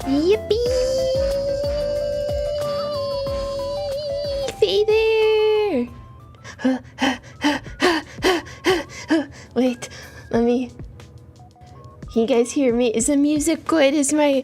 Yippee! Faye there! Wait, let me... Can you guys hear me? Is the music good? Is my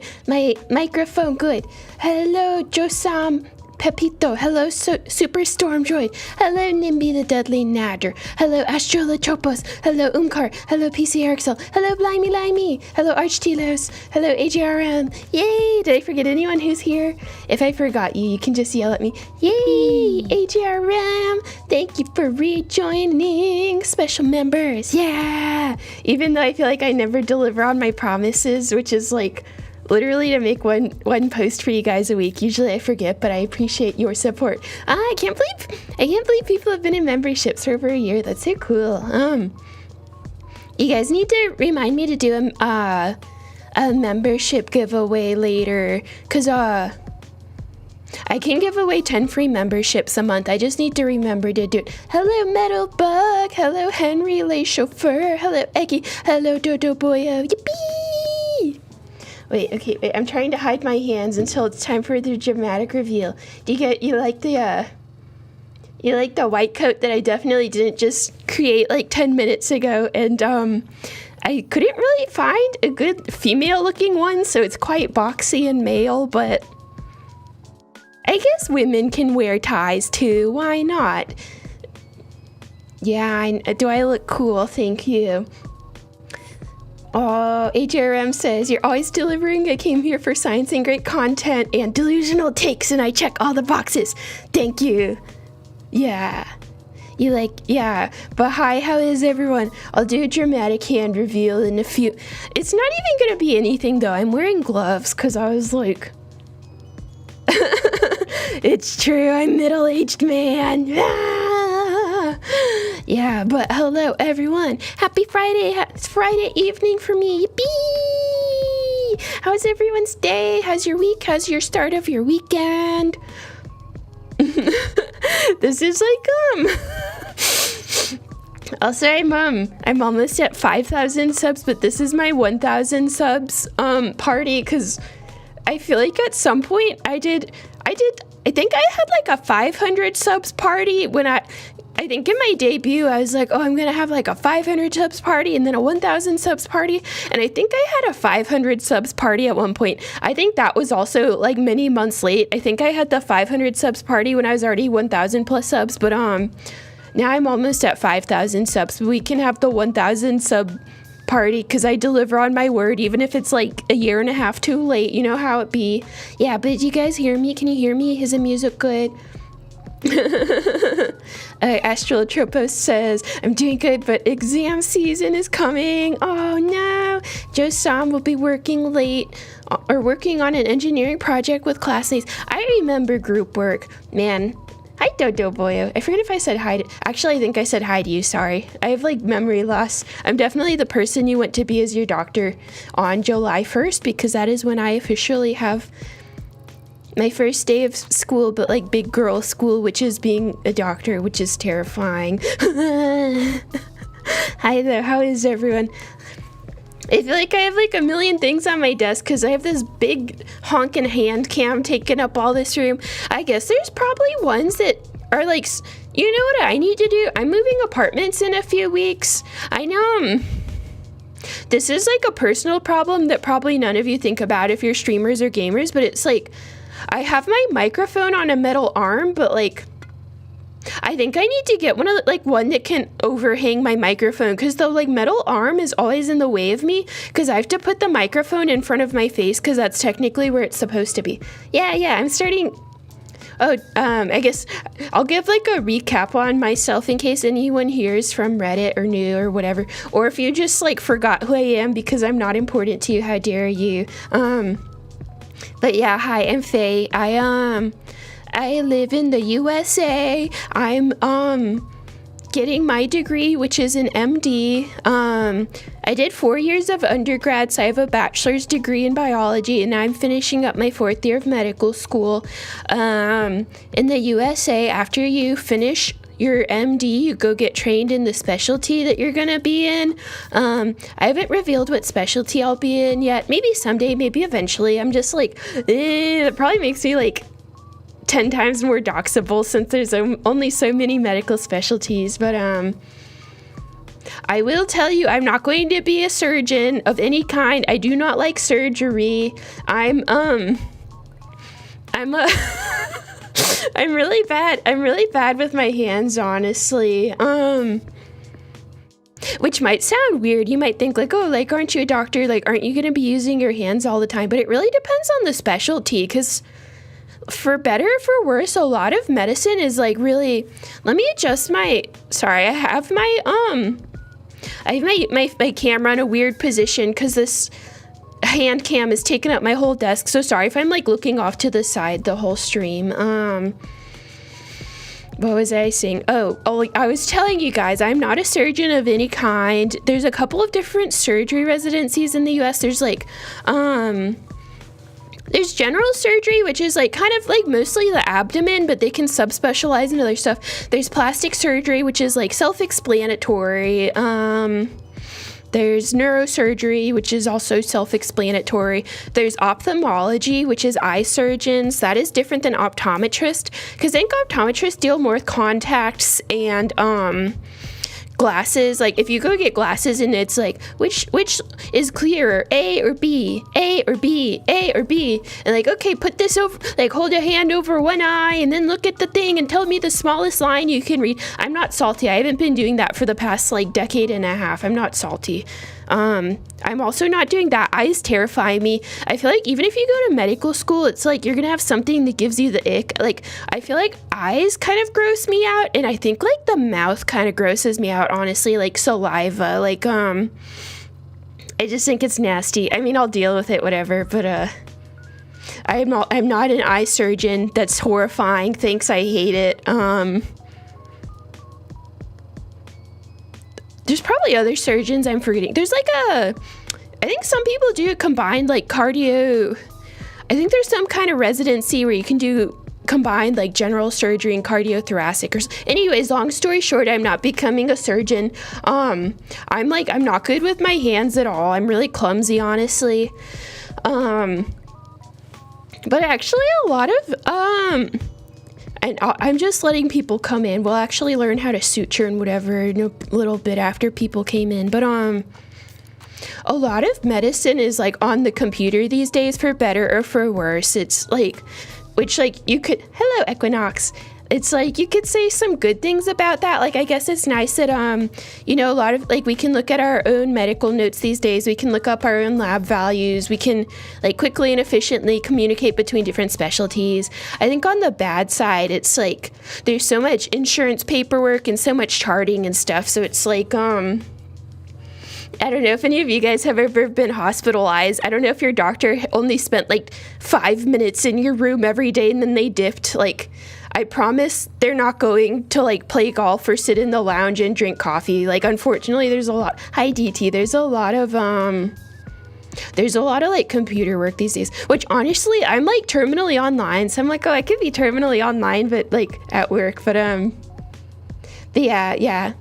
microphone good? Hello, Josam Pepito. Hello, Super Storm Droid. Hello, Nimby the Deadly Nadder. Hello, Astrolotropos. Hello, Umkar. Hello, PC Arxel. Hello, Blimey Limey. Hello, Archtilos. Hello, AJRM. Yay! Did I forget anyone who's here? If I forgot you, you can just yell at me. Yay! AJRM! Thank you for rejoining, special members. Yeah! Even though I feel like I never deliver on my promises, which is like literally to make one post for you guys a week. Usually I forget, but I appreciate your support. I can't believe people have been in memberships for over a year. That's so cool. You guys need to remind me to do a membership giveaway later, cause I can give away 10 free memberships a month. I just need to remember to do it. Hello, Metal Bug. Hello, Henry Le Chauffeur. Hello, Eggy. Hello, Dodo Boyo. Yippee! Wait, I'm trying to hide my hands until it's time for the dramatic reveal. You like the white coat that I definitely didn't just create like 10 minutes ago, and I couldn't really find a good female looking one, so it's quite boxy and male, but I guess women can wear ties too, why not? Yeah, do I look cool? Thank you. Oh, HRM says, you're always delivering. I came here for science and great content and delusional takes, and I check all the boxes. Thank you. Yeah. Yeah. But hi, how is everyone? I'll do a dramatic hand reveal in a few. It's not even going to be anything, though. I'm wearing gloves because I was like... It's true, I'm middle-aged man. Ah! Yeah, but hello everyone. Happy Friday. It's Friday evening for me. Yippee! How's everyone's day? How's your week? How's your start of your weekend? This is like also I'm almost at 5,000 subs, but this is my 1,000 subs party, because I feel like at some point I think I had like a 500 subs party when I think in my debut I was like, oh, I'm gonna have like a 500 subs party and then a 1,000 subs party, and I think I had a 500 subs party at one point. I think that was also like many months late. I think I had the 500 subs party when I was already 1,000 plus subs, but now I'm almost at 5,000 subs. We can have the 1,000 sub party because I deliver on my word, even if it's like a year and a half too late. You know how it be. Yeah, but you guys hear me? Can you hear me? Is the music good? Astrolotropos says, I'm doing good, but exam season is coming. Oh no. Josam will be working late or working on an engineering project with classmates. I remember group work. Man. Hi, Dodo Boyo. I forget if I said hi to... Actually, I think I said hi to you. Sorry. I have, like, memory loss. I'm definitely the person you want to be as your doctor on July 1st, because that is when I officially have my first day of school, but, like, big girl school, which is being a doctor, which is terrifying. Hi there. How is everyone? I feel like I have like a million things on my desk because I have this big honkin' hand cam taking up all this room. I guess there's probably ones that are like, you know what I need to do? I'm moving apartments in a few weeks. I know this is like a personal problem that probably none of you think about if you're streamers or gamers, but it's like I have my microphone on a metal arm, but like I think I need to get one that can overhang my microphone, because the like metal arm is always in the way of me because I have to put the microphone in front of my face because that's technically where it's supposed to be. Yeah, I'm starting. Oh, I guess I'll give like a recap on myself in case anyone here is from Reddit or new or whatever, or if you just like forgot who I am because I'm not important to you, how dare you. But yeah, hi, I'm Faye. I live in the USA. I'm getting my degree, which is an MD. I did 4 years of undergrad, so I have a bachelor's degree in biology, and I'm finishing up my 4th year of medical school. In the USA, after you finish your MD, you go get trained in the specialty that you're gonna be in. I haven't revealed what specialty I'll be in yet. Maybe someday, maybe eventually. I'm just like, it probably makes me like 10 times more doxable since there's only so many medical specialties. But I will tell you, I'm not going to be a surgeon of any kind. I do not like surgery. I'm really bad. I'm really bad with my hands, honestly. Which might sound weird. You might think like, oh, like, aren't you a doctor? Like, aren't you going to be using your hands all the time? But it really depends on the specialty, because for better or for worse, a lot of medicine is like really, let me adjust my, sorry, I have my camera in a weird position because this hand cam is taking up my whole desk. So sorry if I'm like looking off to the side the whole stream. What was I saying? Oh, I was telling you guys, I'm not a surgeon of any kind. There's a couple of different surgery residencies in the US. There's like, there's general surgery, which is like kind of like mostly the abdomen, but they can subspecialize in other stuff. There's plastic surgery, which is like self-explanatory. There's neurosurgery, which is also self-explanatory. There's ophthalmology, which is eye surgeons. That is different than optometrist, because I think optometrists deal more with contacts and glasses. Like if you go get glasses and it's like which is clearer, A or B, A or B, A or B, and like, okay, put this over, like hold your hand over one eye and then look at the thing and tell me the smallest line you can read. I'm not salty. I haven't been doing that for the past like decade and a half. I'm not salty. I'm also not doing that. Eyes terrify me. I feel like even if you go to medical school, it's like you're gonna have something that gives you the ick. Like I feel like eyes kind of gross me out, and I think like the mouth kind of grosses me out, honestly, like saliva. Like I just think it's nasty. I mean, I'll deal with it, whatever, but I'm not an eye surgeon. That's horrifying. Thanks, I hate it. There's probably other surgeons I'm forgetting. There's like I think some people do combined like cardio. I think there's some kind of residency where you can do combined like general surgery and cardiothoracic. Anyways, long story short, I'm not becoming a surgeon. I'm not good with my hands at all. I'm really clumsy, honestly. But actually a lot of and I'm just letting people come in. We'll actually learn how to suture and whatever in a little bit after people came in. But a lot of medicine is like on the computer these days, for better or for worse. It's like, which like you could, hello Equinox. It's like you could say some good things about that. Like I guess it's nice that you know, a lot of like we can look at our own medical notes these days. We can look up our own lab values. We can like quickly and efficiently communicate between different specialties. I think on the bad side, it's like there's so much insurance paperwork and so much charting and stuff. So it's like I don't know if any of you guys have ever been hospitalized. I don't know if your doctor only spent like 5 minutes in your room every day and then they dipped. Like, I promise they're not going to like play golf or sit in the lounge and drink coffee. Like, unfortunately, there's a lot. Hi, DT. There's a lot of like computer work these days, which honestly, I'm like terminally online. So I'm like, oh, I could be terminally online, but like at work. But yeah.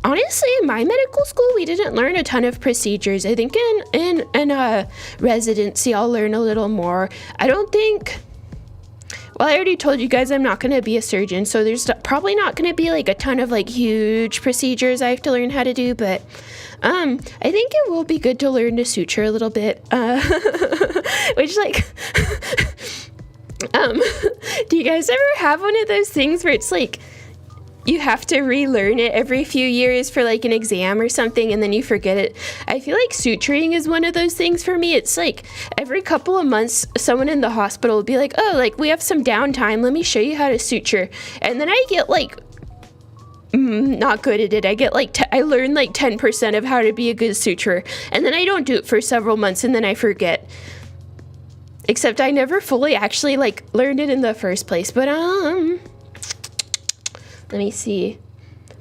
Honestly, in my medical school, we didn't learn a ton of procedures. I think in residency, I'll learn a little more. I don't think, well, I already told you guys I'm not going to be a surgeon, so there's probably not going to be like a ton of like huge procedures I have to learn how to do, but I think it will be good to learn to suture a little bit, which like, do you guys ever have one of those things where it's like, you have to relearn it every few years for like an exam or something and then you forget it? I feel like suturing is one of those things for me. It's like every couple of months someone in the hospital will be like, oh, like we have some downtime, let me show you how to suture. And then I get like not good at it. I get like I learn like 10% of how to be a good suturer, and then I don't do it for several months and then I forget. Except I never fully actually like learned it in the first place. But let me see.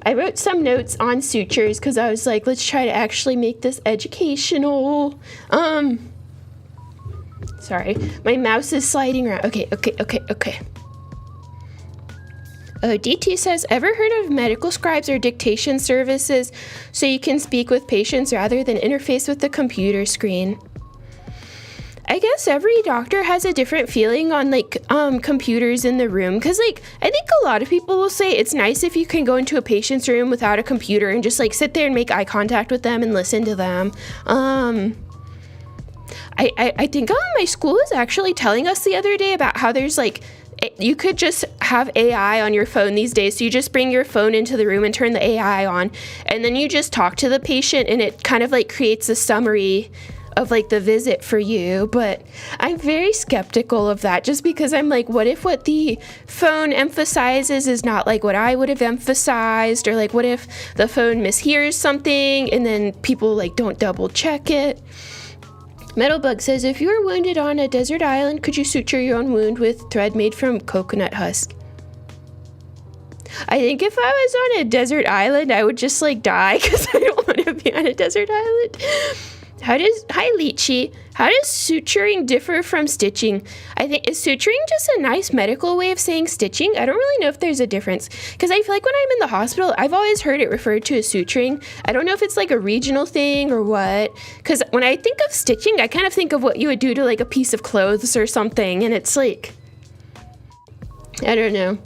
I wrote some notes on sutures because I was like, let's try to actually make this educational. Sorry, my mouse is sliding around. Okay. Oh, DT says, ever heard of medical scribes or dictation services so you can speak with patients rather than interface with the computer screen? I guess every doctor has a different feeling on like computers in the room, because like I think a lot of people will say it's nice if you can go into a patient's room without a computer and just like sit there and make eye contact with them and listen to them. I think my school was actually telling us the other day about how there's like, you could just have AI on your phone these days. So you just bring your phone into the room and turn the AI on, and then you just talk to the patient, and it kind of like creates a summary of like the visit for you. But I'm very skeptical of that, just because I'm like, what if what the phone emphasizes is not like what I would have emphasized, or like what if the phone mishears something and then people like don't double check it. Metalbug says, if you were wounded on a desert island, could you suture your own wound with thread made from coconut husk? I think if I was on a desert island, I would just like die, because I don't want to be on a desert island. Hi Lychee, how does suturing differ from stitching? I think, is suturing just a nice medical way of saying stitching? I don't really know if there's a difference, because I feel like when I'm in the hospital, I've always heard it referred to as suturing. I don't know if it's like a regional thing or what, because when I think of stitching, I kind of think of what you would do to like a piece of clothes or something, and it's like, I don't know.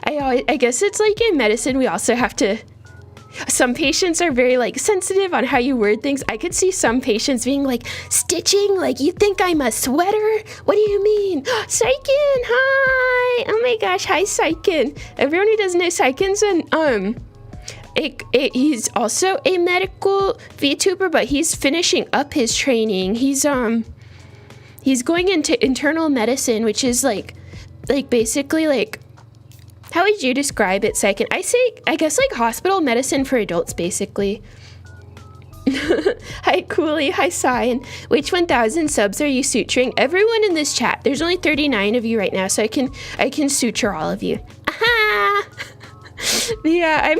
I guess it's like in medicine, we also have to, some patients are very like sensitive on how you word things. I could see some patients being like, stitching? Like, you think I'm a sweater? What do you mean? Saikin, hi! Oh my gosh, hi Saikin. Everyone who doesn't know, Saikin's he's also a medical VTuber, but he's finishing up his training. He's going into internal medicine, which is like basically like, how would you describe it, Saikin? I guess like hospital medicine for adults, basically. Hi Cooley, hi Cyan. Which 1,000 subs are you suturing? Everyone in this chat. There's only 39 of you right now, so I can suture all of you. Aha! Yeah,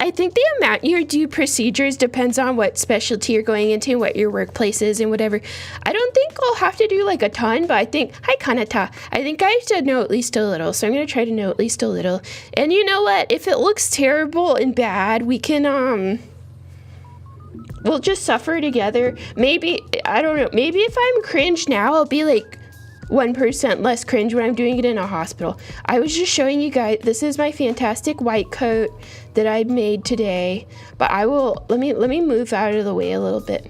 I think the amount you do procedures depends on what specialty you're going into, what your workplace is, and whatever. I don't think I'll have to do like a ton, but I think, hi Kanata, I think I have to know at least a little, so I'm going to try to know at least a little. And you know what? If it looks terrible and bad, we can, we'll just suffer together. Maybe, I don't know, maybe if I'm cringe now, I'll be like 1% less cringe when I'm doing it in a hospital. I was just showing you guys, this is my fantastic white coat that I made today, but I will, let me move out of the way a little bit.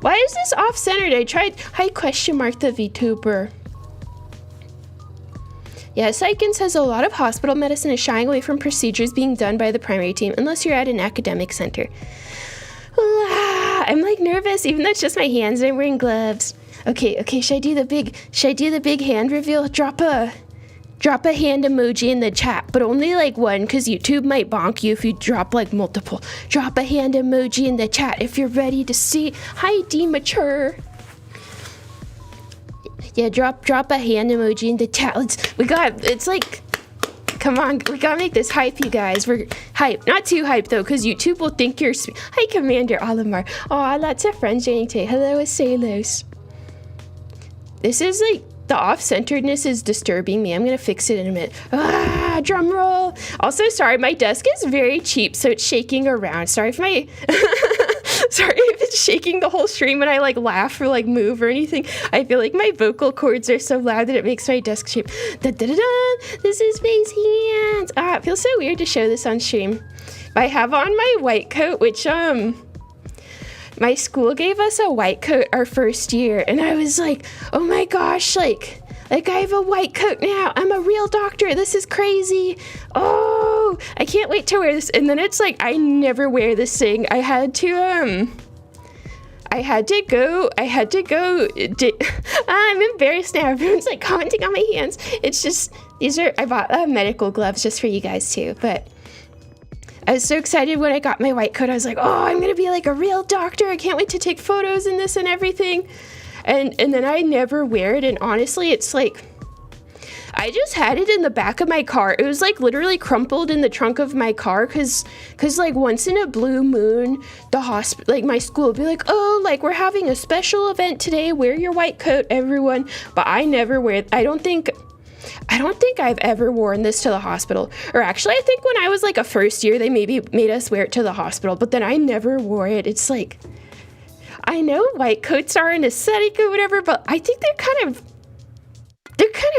Why is this off-centered? I tried, hi question mark the VTuber. Yeah, Saikin says a lot of hospital medicine is shying away from procedures being done by the primary team unless you're at an academic center. I'm like nervous, even though it's just my hands and I'm wearing gloves. Okay, should I do the big hand reveal? Drop a hand emoji in the chat, but only like one, because YouTube might bonk you if you drop like multiple. Drop a hand emoji in the chat if you're ready to see. Hi, Demature. Yeah, drop a hand emoji in the chat. It's like, come on, we gotta make this hype, you guys. We're hype, not too hype though, because YouTube will think you're. Hi, Commander Olimar. Aw, lots of friends joining today. Hello, Asalos. This is like, the off-centeredness is disturbing me. I'm gonna fix it in a minute. Ah, drum roll. Also, sorry, my desk is very cheap, so it's shaking around. Sorry if my, sorry if it's shaking the whole stream when I like laugh or like move or anything. I feel like my vocal cords are so loud that it makes my desk shake. Da da da da. This is Faye's hands. Ah, it feels so weird to show this on stream. I have on my white coat, which my school gave us a white coat our first year, and I was like, oh my gosh, like I have a white coat now. I'm a real doctor. This is crazy. Oh, I can't wait to wear this. And then it's like, I never wear this thing. I had to go, I'm embarrassed now. Everyone's like commenting on my hands. It's just, I bought medical gloves just for you guys too, but I was so excited when I got my white coat. I was like, oh, I'm gonna be like a real doctor. I can't wait to take photos in this and everything. And then I never wear it, and honestly, it's like, I just had it in the back of my car. It was like literally crumpled in the trunk of my car because like once in a blue moon, the hospital, like my school would be like, oh, like we're having a special event today. Wear your white coat, everyone. But I never wear, I don't think I've ever worn this to the hospital. Or actually, I think when I was like a first year, they maybe made us wear it to the hospital, but then I never wore it. It's like, I know white coats are an aesthetic or whatever, but I think they're kind of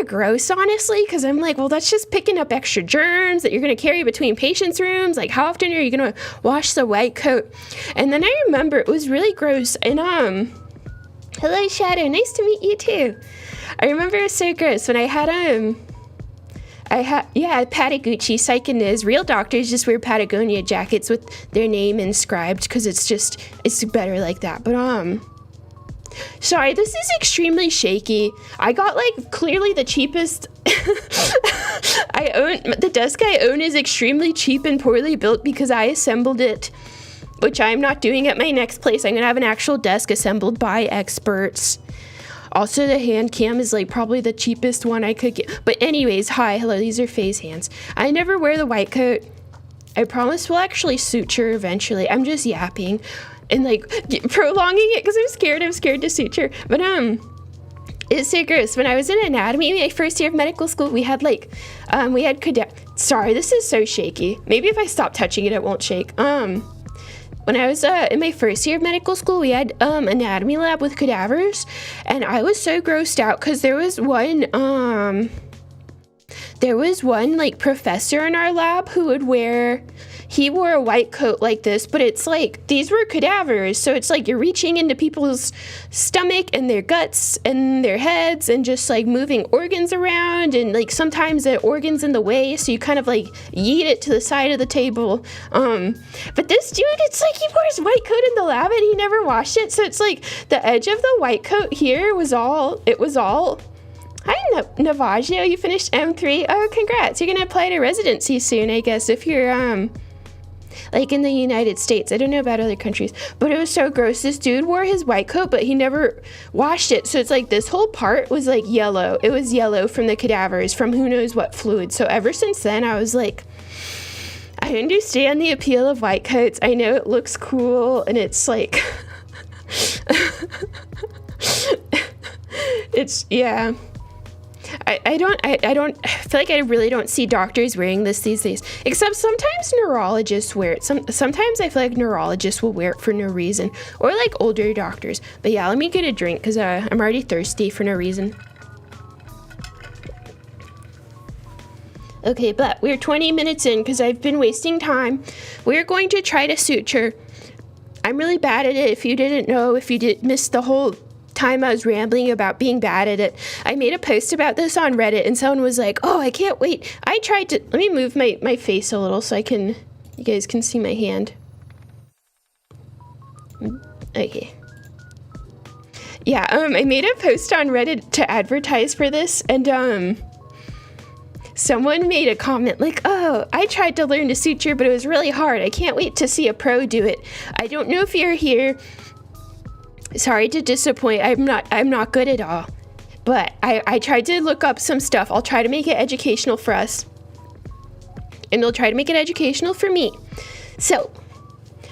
gross, honestly, because I'm like, well, that's just picking up extra germs that you're going to carry between patients' rooms. Like, how often are you going to wash the white coat? And then I remember it was really gross. And, hello, Shadow. Nice to meet you, too. I remember it was so gross when I had Patagucci, Psych and Niz. Real doctors just wear Patagonia jackets with their name inscribed because it's better like that. But, sorry, this is extremely shaky. I got like clearly the cheapest. The desk I own is extremely cheap and poorly built because I assembled it, which I'm not doing at my next place. I'm gonna have an actual desk assembled by experts. Also, the Handcam is like probably the cheapest one I could get. But anyways, hi, hello, these are Faye's hands. I never wear the white coat. I promise we'll actually suture eventually. I'm just yapping and like prolonging it because I'm scared to suture. But it's so gross. When I was in anatomy, my first year of medical school, we had sorry, this is so shaky. Maybe if I stop touching it, it won't shake. When I was in my first year of medical school, we had anatomy lab with cadavers, and I was so grossed out because there was one like professor in our lab who he wore a white coat like this, but it's like these were cadavers, so it's like you're reaching into people's stomach and their guts and their heads and just like moving organs around, and like sometimes the organ's in the way, so you kind of like yeet it to the side of the table. But this dude, it's like he wore his white coat in the lab and he never washed it, so it's like the edge of the white coat here was all. Hi, Navaggio, you finished M3. Oh, congrats. You're going to apply to residency soon, I guess, if you're, like in the United States. I don't know about other countries, but it was so gross. This dude wore his white coat, but he never washed it. So it's like this whole part was like yellow. It was yellow from the cadavers, from who knows what fluid. So ever since then, I was like, I understand the appeal of white coats. I know it looks cool, and it's like, it's, yeah. I feel like I really don't see doctors wearing this these days, except sometimes neurologists wear it. Sometimes I feel like neurologists will wear it for no reason, or like older doctors. But yeah, let me get a drink because I'm already thirsty for no reason. Okay, but we're 20 minutes in because I've been wasting time. We're going to try to suture. I'm really bad at it. If you didn't know, if you miss the whole time I was rambling about being bad at it, I made a post about this on Reddit, and someone was like, oh, I can't wait. I tried to, let me move my face a little so you guys can see my hand. Okay. Yeah, I made a post on Reddit to advertise for this, and someone made a comment like, oh, I tried to learn to suture, but it was really hard. I can't wait to see a pro do it. I don't know if you're here. Sorry to disappoint. I'm not good at all. But I tried to look up some stuff. I'll try to make it educational for us. And I'll try to make it educational for me. So,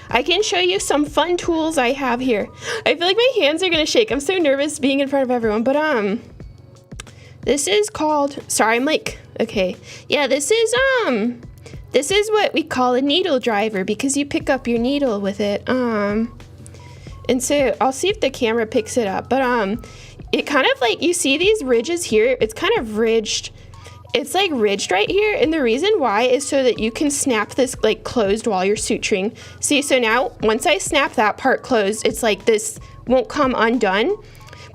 I can show you some fun tools I have here. I feel like my hands are gonna shake. I'm so nervous being in front of everyone. But this is called, sorry, I'm like, okay. Yeah, this is what we call a needle driver because you pick up your needle with it. And so I'll see if the camera picks it up, but it kind of like, you see these ridges here, it's kind of ridged. It's like ridged right here, and the reason why is so that you can snap this like closed while you're suturing. See, so now once I snap that part closed, it's like this won't come undone,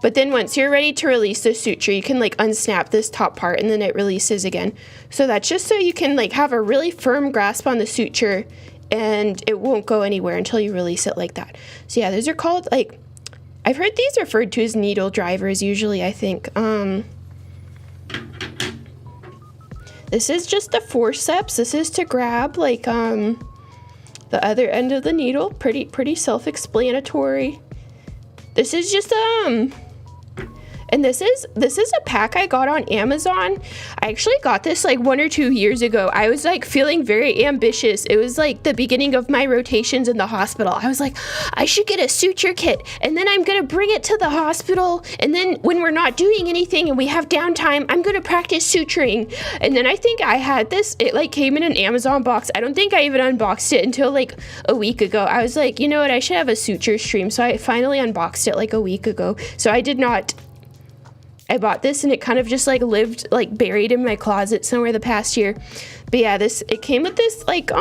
but then once you're ready to release the suture, you can like unsnap this top part and then it releases again. So that's just so you can like have a really firm grasp on the suture and it won't go anywhere until you release it like that. So yeah, those are called, like, I've heard these referred to as needle drivers usually, I think. This is just the forceps. This is to grab like the other end of the needle. Pretty self-explanatory. This is just And this is a pack I got on Amazon. I actually got this like 1 or 2 years ago. I was like feeling very ambitious. It was like the beginning of my rotations in the hospital. I was like, I should get a suture kit, and then I'm gonna bring it to the hospital, and then when we're not doing anything and we have downtime, I'm gonna practice suturing. And then I think I had this, it like came in an Amazon box. I don't think I even unboxed it until like a week ago. I was like, you know what, I should have a suture stream. So I finally unboxed it like a week ago. So I did not. I bought this and it kind of just like lived like buried in my closet somewhere the past year. But yeah, it came with this like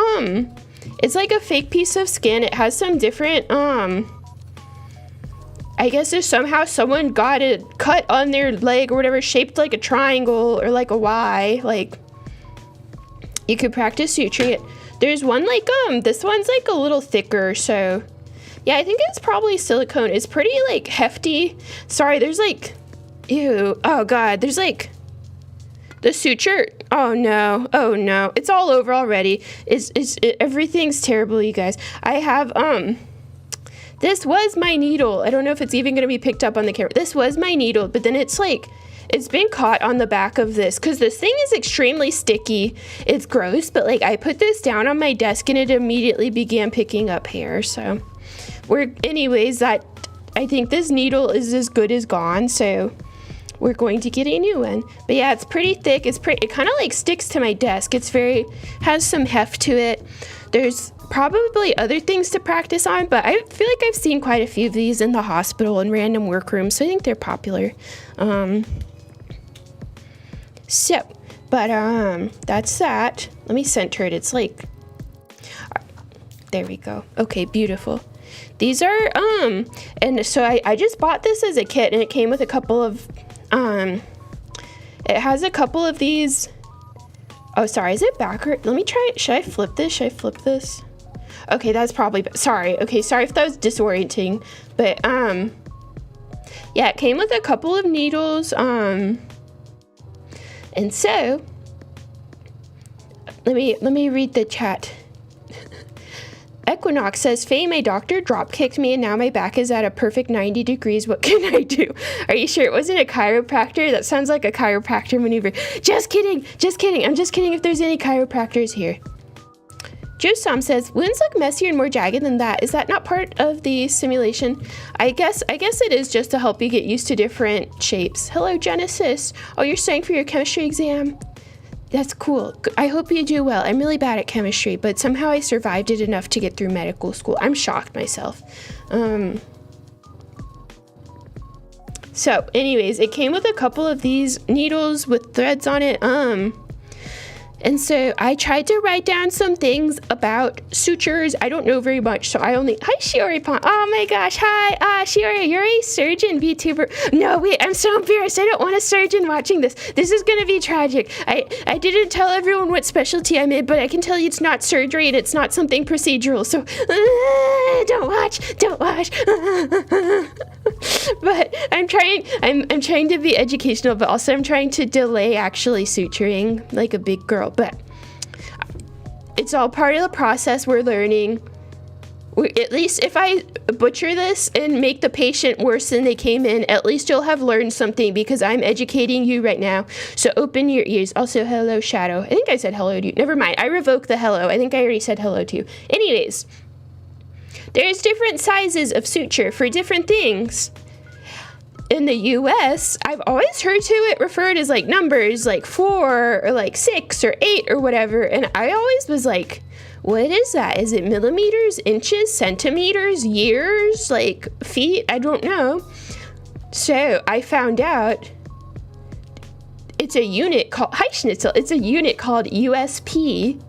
it's like a fake piece of skin. It has some different I guess there's somehow someone got a cut on their leg or whatever, shaped like a triangle or like a Y. Like you could practice suturing it. There's one like this one's like a little thicker, so yeah, I think it's probably silicone. It's pretty like hefty. Sorry, there's like, ew, oh god, there's like the suture. Oh no, it's all over already. Everything's terrible, you guys. I have this was my needle. I don't know if it's even gonna be picked up on the camera. This was my needle, but then it's like it's been caught on the back of this because this thing is extremely sticky. It's gross, but like I put this down on my desk and it immediately began picking up hair. So anyways, that I think this needle is as good as gone, so we're going to get a new one. But yeah, it's pretty thick. It kind of like sticks to my desk. Has some heft to it. There's probably other things to practice on, but I feel like I've seen quite a few of these in the hospital and random workrooms, so I think they're popular. That's that. Let me center it. It's like, there we go. Okay, beautiful. These are, and so I just bought this as a kit, and it came with a couple of, it has a couple of these. Oh, sorry, is it backward? Let me try it. Should I flip this? Okay, that's probably, sorry. Okay, sorry if that was disorienting, but, yeah, it came with a couple of needles, and so, let me read the chat. Equinox says, Faye, my doctor drop kicked me and now my back is at a perfect 90 degrees. What can I do? Are you sure it wasn't a chiropractor? That sounds like a chiropractor maneuver. Just kidding. I'm just kidding if there's any chiropractors here. Josam says, wounds look messier and more jagged than that. Is that not part of the simulation? I guess it is, just to help you get used to different shapes. Hello, Genesis. Oh, you're studying for your chemistry exam? That's cool. I hope you do well. I'm really bad at chemistry, but somehow I survived it enough to get through medical school. I'm shocked myself. So anyways, it came with a couple of these needles with threads on it. And so I tried to write down some things about sutures. I don't know very much, so hi, Shiori Pon. Oh my gosh, hi, Shiori, you're a surgeon VTuber. No, wait, I'm so embarrassed. I don't want a surgeon watching this. This is gonna be tragic. I didn't tell everyone what specialty I'm in, but I can tell you it's not surgery and it's not something procedural, so don't watch. But I'm trying to be educational, but also I'm trying to delay actually suturing like a big girl. But it's all part of the process. We're learning. At least if I butcher this and make the patient worse than they came in, at least you'll have learned something, because I'm educating you right now. So open your ears. Also, hello, Shadow. I think I said hello to you. Never mind. I revoked the hello. I think I already said hello to you. Anyways, there's different sizes of suture for different things. In the US, I've always heard to it referred as like numbers, like 4 or like 6 or 8 or whatever. And I always was like, what is that? Is it millimeters, inches, centimeters, years, like feet? I don't know. So I found out it's a unit called, hi Schnitzel, it's a unit called USP.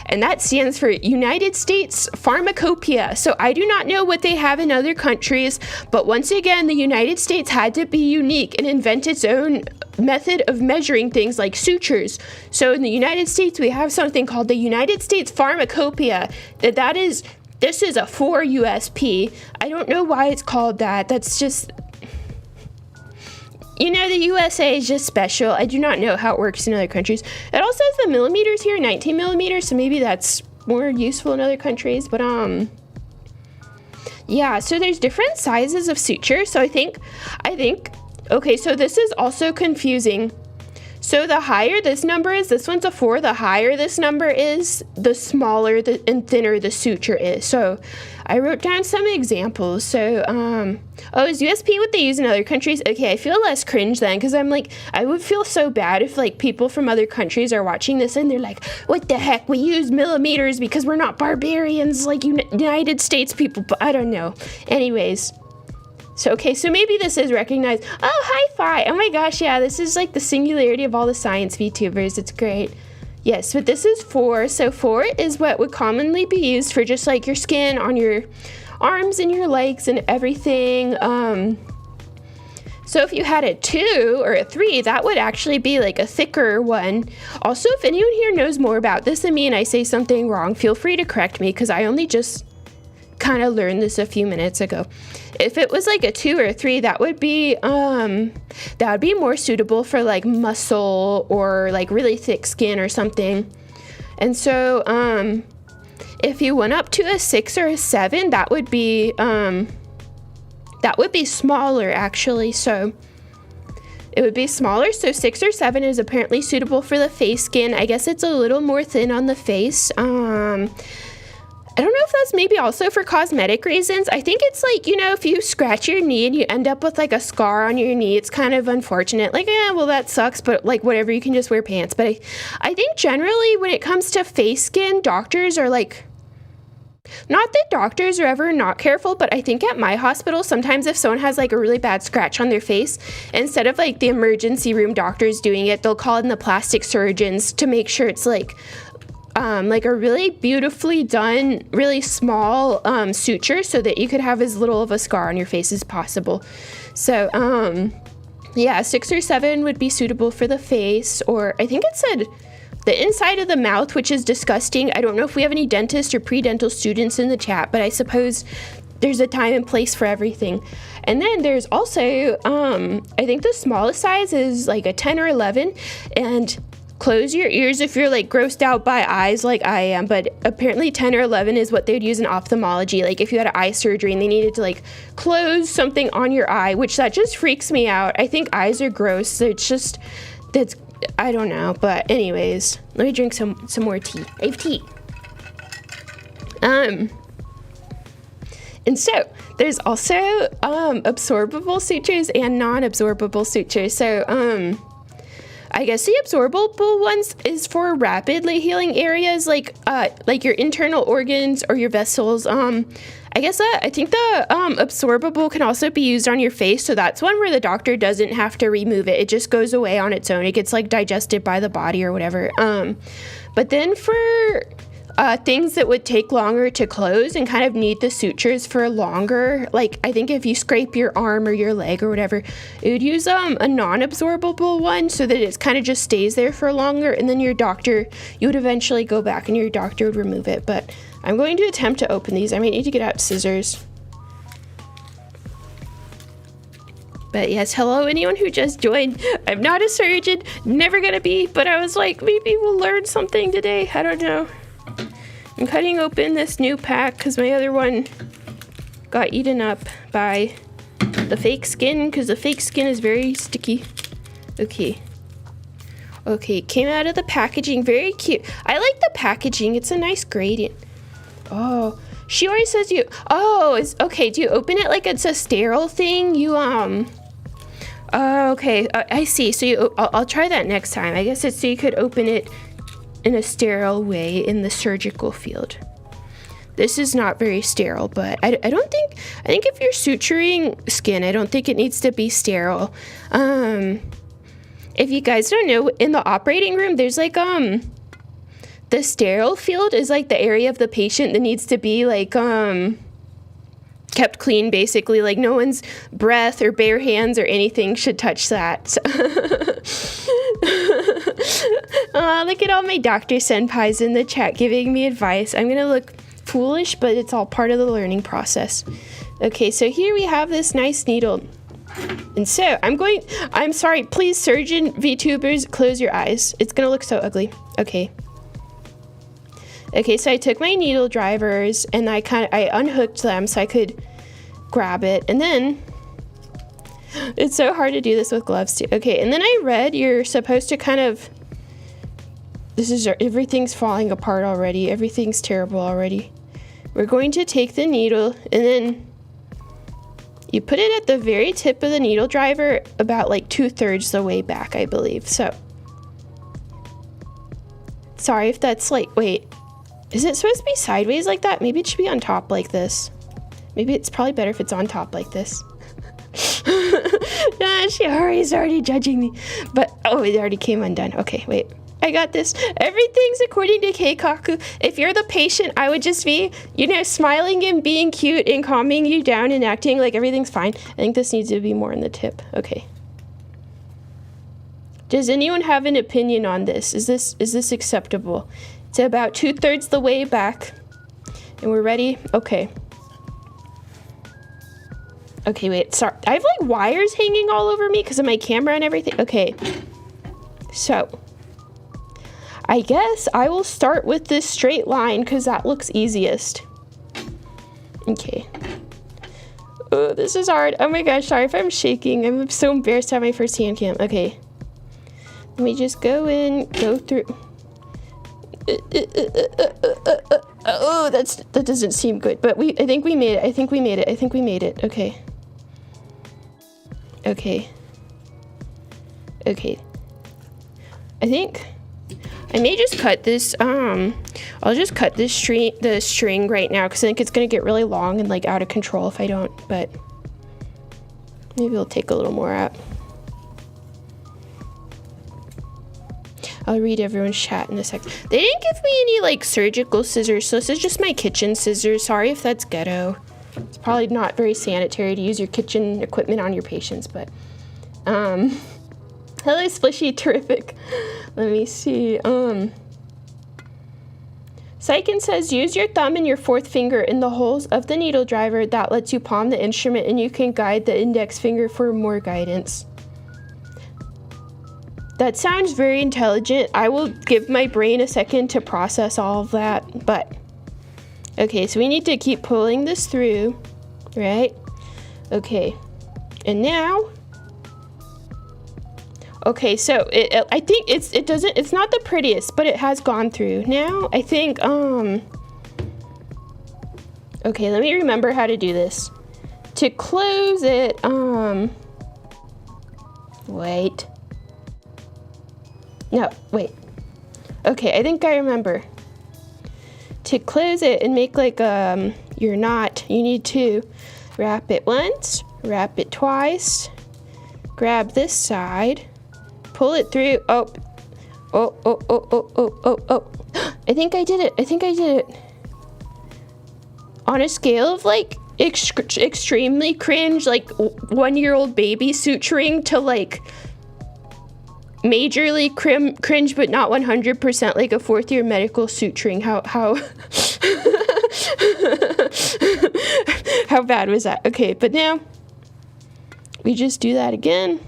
And that stands for United States Pharmacopoeia. So I do not know what they have in other countries, but once again, the United States had to be unique and invent its own method of measuring things like sutures. So in the United States, we have something called the United States Pharmacopoeia. This is a 4 USP. I don't know why it's called that. That's just, you know, the USA is just special. I do not know how it works in other countries. It also has the millimeters here, 19 millimeters, so maybe that's more useful in other countries. But yeah, so there's different sizes of suture. So I think Okay, so this is also confusing. So the higher this number is, this one's a 4, the higher this number is, the smaller and thinner the suture is. So I wrote down some examples. So, oh, is USP what they use in other countries? Okay, I feel less cringe then, because I'm like, I would feel so bad if like people from other countries are watching this and they're like, what the heck, we use millimeters because we're not barbarians like United States people, but I don't know. Anyways. So, okay, so maybe this is recognized. Oh, hi, Faye. Oh my gosh, yeah, this is like the singularity of all the science VTubers. It's great. Yes, but this is 4. So 4 is what would commonly be used for just like your skin on your arms and your legs and everything. So if you had a 2 or a 3, that would actually be like a thicker one. Also, if anyone here knows more about this than me and I say something wrong, feel free to correct me because I only just kind of learned this a few minutes ago. If it was like a 2 or a 3, that would be more suitable for like muscle or like really thick skin or something. And so if you went up to a 6 or a 7, that would be smaller actually. So it would be smaller. So 6 or 7 is apparently suitable for the face skin. I guess it's a little more thin on the face. I don't know if that's maybe also for cosmetic reasons. I think it's like, you know, if you scratch your knee and you end up with like a scar on your knee, it's kind of unfortunate. Like, well, that sucks, but like whatever, you can just wear pants. But I think generally when it comes to face skin, doctors are like, not that doctors are ever not careful, but I think at my hospital, sometimes if someone has like a really bad scratch on their face, instead of like the emergency room doctors doing it, they'll call in the plastic surgeons to make sure it's like a really beautifully done, really small suture so that you could have as little of a scar on your face as possible. So, yeah, 6 or 7 would be suitable for the face, or I think it said the inside of the mouth, which is disgusting. I don't know if we have any dentist or pre-dental students in the chat, but I suppose there's a time and place for everything. And then there's also, I think the smallest size is like a 10 or 11, and close your ears if you're like grossed out by eyes like I am, but apparently 10 or 11 is what they'd use in ophthalmology. Like if you had an eye surgery and they needed to like close something on your eye, which that just freaks me out. I think eyes are gross. So it's just, I don't know. But anyways, let me drink some more tea. I have tea. And so there's also absorbable sutures and non-absorbable sutures. So I guess the absorbable ones is for rapidly healing areas like your internal organs or your vessels. I think the absorbable can also be used on your face, so that's one where the doctor doesn't have to remove it. It just goes away on its own. It gets like digested by the body or whatever. But then for things that would take longer to close and kind of need the sutures for longer, like I think if you scrape your arm or your leg or whatever, it would use a non-absorbable one so that it kind of just stays there for longer, and then you would eventually go back and your doctor would remove it. But I'm going to attempt to open these. I might need to get out scissors. But yes, hello anyone who just joined. I'm not a surgeon, never gonna be, but I was like, maybe we'll learn something today. I don't know. I'm cutting open this new pack because my other one got eaten up by the fake skin, because the fake skin is very sticky. Okay, came out of the packaging, very cute. I like the packaging, it's a nice gradient. Oh, she always says it's okay. Do you open it like it's a sterile thing? Okay, I see. So I'll try that next time. I guess it's so you could open it in a sterile way in the surgical field. This is not very sterile, but I think if you're suturing skin, I don't think it needs to be sterile. If you guys don't know, in the operating room, there's like, the sterile field is like the area of the patient that needs to be like, kept clean, basically. Like no one's breath or bare hands or anything should touch that. So look at all my doctor senpais in the chat giving me advice. I'm gonna look foolish, but it's all part of the learning process. Okay, so here we have this nice needle. And so I'm sorry, please surgeon VTubers, close your eyes. It's gonna look so ugly. Okay, so I took my needle drivers and I unhooked them so I could grab it, and then It's so hard to do this with gloves too. Okay, and then I read you're supposed to kind of, everything's falling apart already. Everything's terrible already. We're going to take the needle and then you put it at the very tip of the needle driver about like 2/3 the way back, I believe. So, sorry if that's like, wait, is it supposed to be sideways like that? Maybe it should be on top like this. Maybe it's probably better if it's on top like this. She's already judging me. But, oh, it already came undone. Okay, wait. I got this. Everything's according to Keikaku. If you're the patient, I would just be, you know, smiling and being cute and calming you down and acting like everything's fine. I think this needs to be more in the tip. Okay. Does anyone have an opinion on this? Is this acceptable? It's about 2/3 the way back. And we're ready? Okay. Okay, wait. Sorry. I have like wires hanging all over me because of my camera and everything. Okay. So, I guess I will start with this straight line because that looks easiest. Okay. Oh, this is hard. Oh my gosh, sorry if I'm shaking. I'm so embarrassed to have my first hand cam. Okay. Let me just go in, go through. Oh, that doesn't seem good. But I think we made it. I think we made it. Okay. Okay. Okay. I think I may just cut this, I'll just cut this the string right now because I think it's going to get really long and like out of control if I don't, but maybe I'll take a little more out. I'll read everyone's chat in a sec. They didn't give me any like surgical scissors, so this is just my kitchen scissors. Sorry if that's ghetto. It's probably not very sanitary to use your kitchen equipment on your patients, but, hello, Splishy, terrific. Let me see. Saiken says, use your thumb and your fourth finger in the holes of the needle driver. That lets you palm the instrument and you can guide the index finger for more guidance. That sounds very intelligent. I will give my brain a second to process all of that, but okay, so we need to keep pulling this through, right? Okay, and now, okay, so I think it's not the prettiest, but it has gone through. Now, I think, okay, let me remember how to do this. To close it, wait. No, wait. Okay, I think I remember. To close it and make like your knot, you need to wrap it once, wrap it twice, grab this side, pull it through. Oh. I think I did it. On a scale of like extremely cringe, like 1-year-old baby suturing to like majorly cringe but not 100% like a 4th year medical suturing, how how bad was that? Okay, but now we just do that again.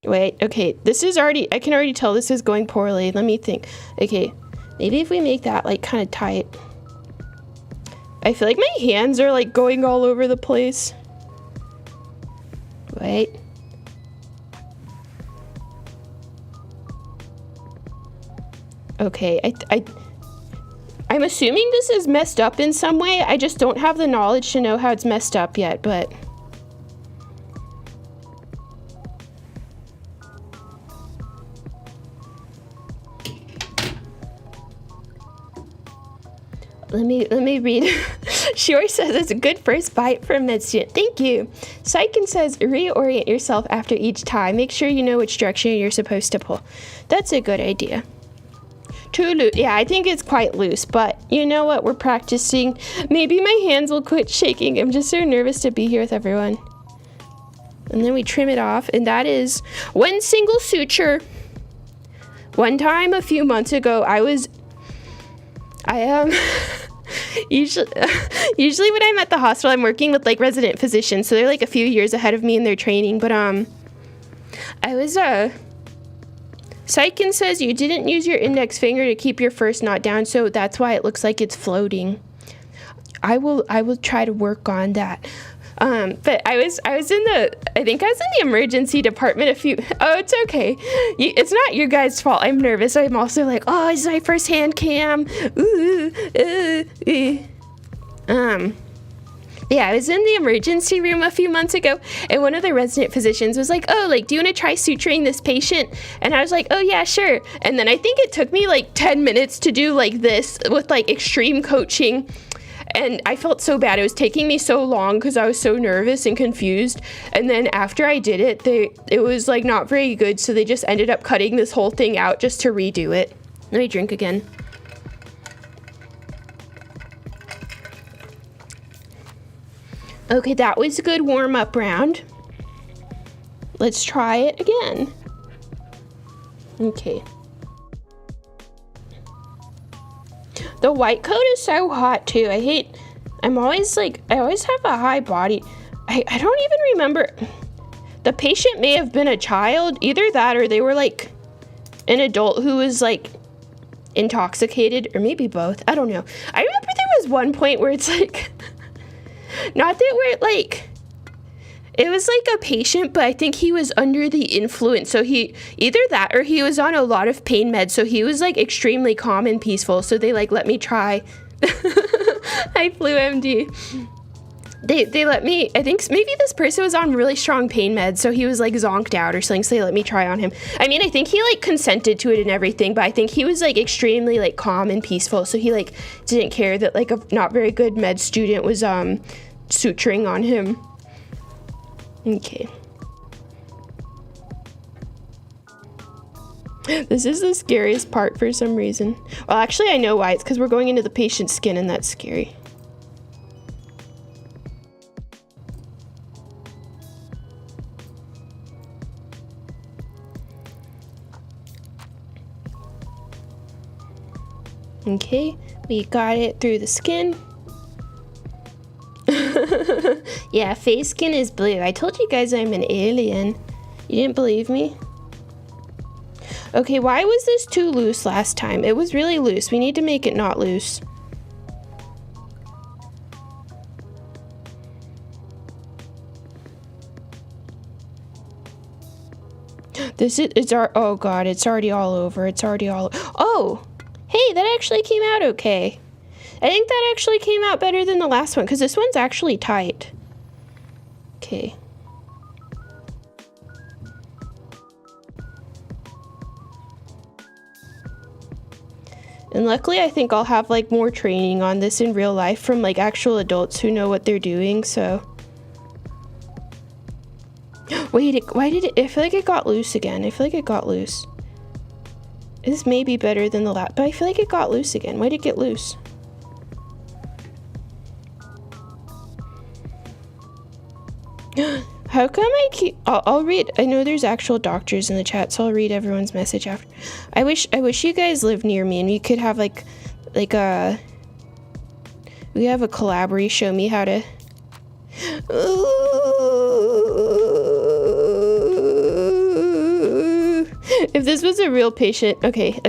Wait, okay, this is already, I can already tell this is going poorly. Let me think. Okay, maybe if we make that like kind of tight. I feel like my hands are like going all over the place. Wait. Okay, I'm assuming this is messed up in some way. I just don't have the knowledge to know how it's messed up yet, but let me read. Shiori says it's a good first bite for a med student. Thank you. Saiken says reorient yourself after each tie. Make sure you know which direction you're supposed to pull. That's a good idea. Too loose. Yeah, I think it's quite loose, but you know what? We're practicing. Maybe my hands will quit shaking. I'm just so nervous to be here with everyone. And then we trim it off, and that is one single suture. One time a few months ago, usually when I'm at the hospital, I'm working with like resident physicians, so they're like a few years ahead of me in their training, but Saiken says you didn't use your index finger to keep your first knot down, so that's why it looks like it's floating. I will try to work on that. But I was in the, I think I was in the emergency department oh, it's okay. It's not your guys' fault. I'm nervous. I'm also like, oh, it's my first hand cam. Yeah, I was in the emergency room a few months ago, and one of the resident physicians was like, oh, like, do you want to try suturing this patient? And I was like, oh, yeah, sure. And then I think it took me like 10 minutes to do like this with like extreme coaching. And I felt so bad. It was taking me so long because I was so nervous and confused. And then after I did it, it was like not very good. So they just ended up cutting this whole thing out just to redo it. Let me drink again. Okay, that was a good warm-up round. Let's try it again. Okay. The white coat is so hot too. I always have a high body. I don't even remember. The patient may have been a child, either that or they were like an adult who was like intoxicated, or maybe both. I don't know. I remember there was one point where it's like, not that we're like, it was like a patient, but I think he was under the influence. So he, either that or he was on a lot of pain meds. So he was like extremely calm and peaceful. So they like let me try. I flew MD. They let me, I think maybe this person was on really strong pain meds. So he was like zonked out or something. So they let me try on him. I mean, I think he like consented to it and everything, but I think he was like extremely like calm and peaceful. So he like didn't care that like a not very good med student was suturing on him. Okay. This is the scariest part for some reason. Well, actually, I know why. It's because we're going into the patient's skin, and that's scary. Okay, we got it through the skin. Yeah, Faye's skin is blue. I told you guys I'm an alien. You didn't believe me? Okay, why was this too loose last time? It was really loose. We need to make it not loose. Oh god, it's already all over. Oh! Hey, that actually came out okay. I think that actually came out better than the last one, because this one's actually tight. Okay. And luckily, I think I'll have like more training on this in real life from like actual adults who know what they're doing, so. Wait, why did it, I feel like it got loose again. I feel like it got loose. This may be better than the last, but I feel like it got loose again. Why did it get loose? How come I'll read, I know there's actual doctors in the chat, so I'll read everyone's message after. I wish you guys lived near me and we could have we have a collab where you show me how to. If this was a real patient, okay.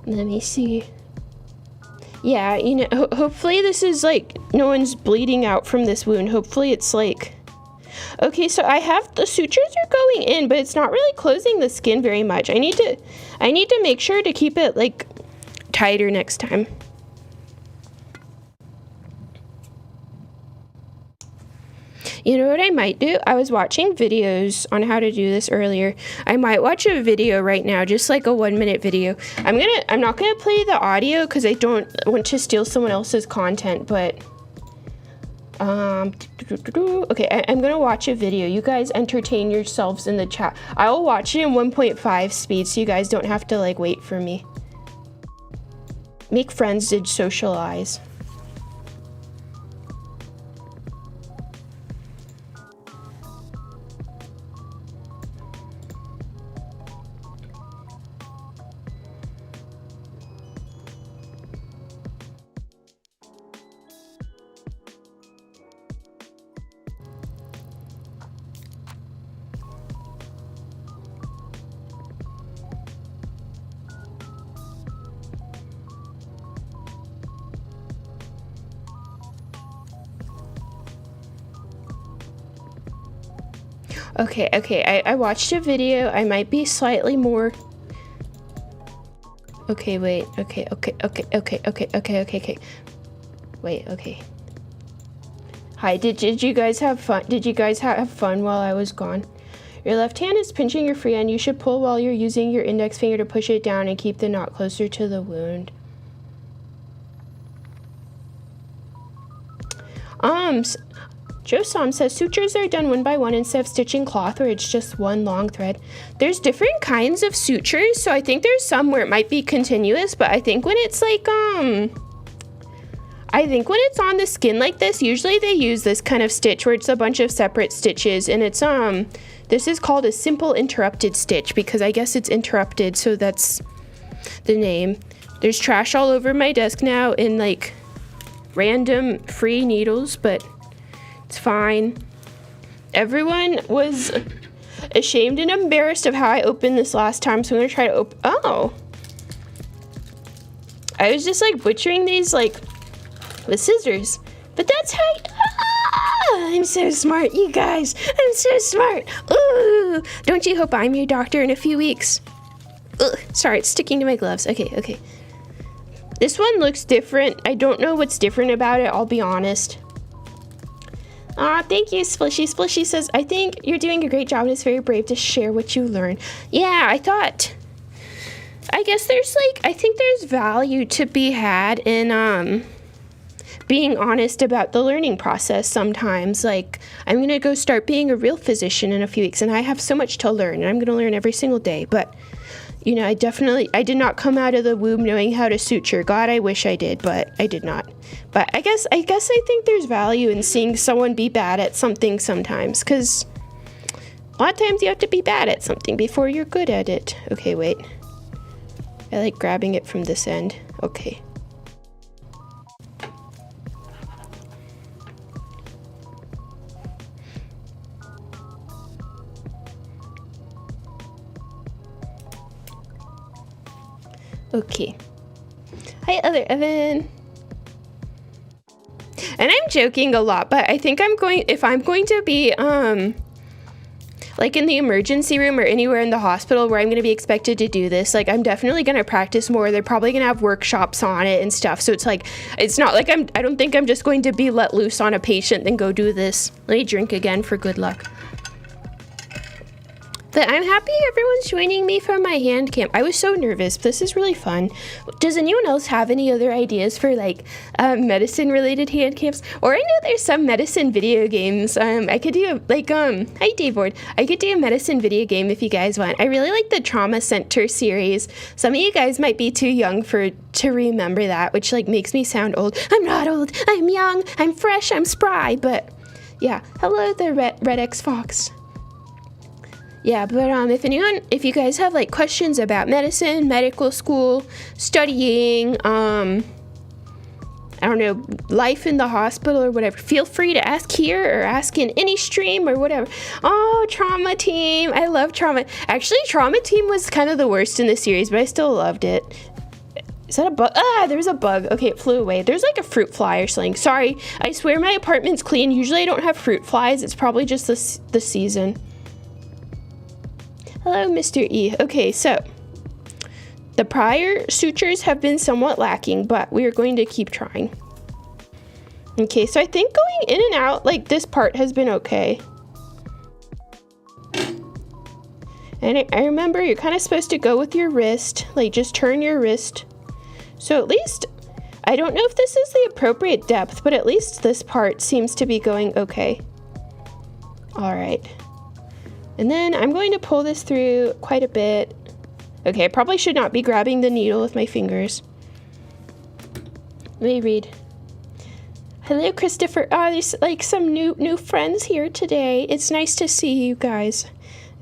Let me see. Yeah, you know, hopefully this is like, no one's bleeding out from this wound. Hopefully it's like, okay, so I have, the sutures are going in, but it's not really closing the skin very much. I need to make sure to keep it like tighter next time. You know what I might do? I was watching videos on how to do this earlier. I might watch a video right now, just like a 1-minute video. I'm not gonna play the audio because I don't want to steal someone else's content, but okay, I'm gonna watch a video. You guys entertain yourselves in the chat. I will watch it in 1.5 speed so you guys don't have to like wait for me. Make friends to socialize. Okay, okay, I watched a video. I might be slightly more... Okay, wait. Okay. Wait, okay. Hi, did you guys have fun? Did you guys have fun while I was gone? Your left hand is pinching your free hand. You should pull while you're using your index finger to push it down and keep the knot closer to the wound. Josam says sutures are done one by one instead of stitching cloth where it's just one long thread. There's different kinds of sutures, so I think there's some where it might be continuous, but I think when it's like, I think when it's on the skin like this, usually they use this kind of stitch where it's a bunch of separate stitches, and it's, this is called a simple interrupted stitch because I guess it's interrupted, so that's the name. There's trash all over my desk now in like random free needles, but it's fine. Everyone was ashamed and embarrassed of how I opened this last time, so I'm gonna try to open. Oh, I was just like butchering these like with scissors, but that's how I'm so smart, you guys. I'm so smart. Ooh, don't you hope I'm your doctor in a few weeks? Ugh, sorry, it's sticking to my gloves. Okay. This one looks different. I don't know what's different about it, I'll be honest. Thank you, Splishy. Splishy says, I think you're doing a great job and it's very brave to share what you learn. Yeah, I guess there's like, I think there's value to be had in, being honest about the learning process sometimes. Like, I'm gonna go start being a real physician in a few weeks and I have so much to learn and I'm gonna learn every single day, but you know, I did not come out of the womb knowing how to suture. God, I wish I did, but I did not. But I guess I think there's value in seeing someone be bad at something sometimes, because a lot of times you have to be bad at something before you're good at it. Okay, wait. I like grabbing it from this end. Okay. Okay. Hi, other Evan. And I'm joking a lot, but I think if I'm going to be, like in the emergency room or anywhere in the hospital where I'm going to be expected to do this, like I'm definitely going to practice more. They're probably going to have workshops on it and stuff. So it's like, it's not like I don't think I'm just going to be let loose on a patient and go do this. Let me drink again for good luck. But I'm happy everyone's joining me for my hand cam. I was so nervous. This is really fun. Does anyone else have any other ideas for like medicine related hand cams? Or I know there's some medicine video games. I could do like, hi Dayboard. I could do a medicine video game if you guys want. I really like the Trauma Center series. Some of you guys might be too young to remember that, which like makes me sound old. I'm not old. I'm young. I'm fresh. I'm spry. But yeah, hello the Red X Fox. Yeah, but if you guys have like questions about medicine, medical school, studying, I don't know, life in the hospital or whatever, feel free to ask here or ask in any stream or whatever. Oh, Trauma Team. I love Trauma. Actually, Trauma Team was kind of the worst in the series, but I still loved it. Is that a bug? Ah, there's a bug. Okay, it flew away. There's like a fruit fly or something. Sorry, I swear my apartment's clean. Usually I don't have fruit flies. It's probably just the season. Hello, Mr. E. Okay, so the prior sutures have been somewhat lacking, but we are going to keep trying. Okay, so I think going in and out, like this part has been okay. And I remember you're kind of supposed to go with your wrist, like just turn your wrist. So at least, I don't know if this is the appropriate depth, but at least this part seems to be going okay. All right. And then I'm going to pull this through quite a bit. Okay, I probably should not be grabbing the needle with my fingers. Let me read. Hello, Christopher. There's like some new friends here today. It's nice to see you guys.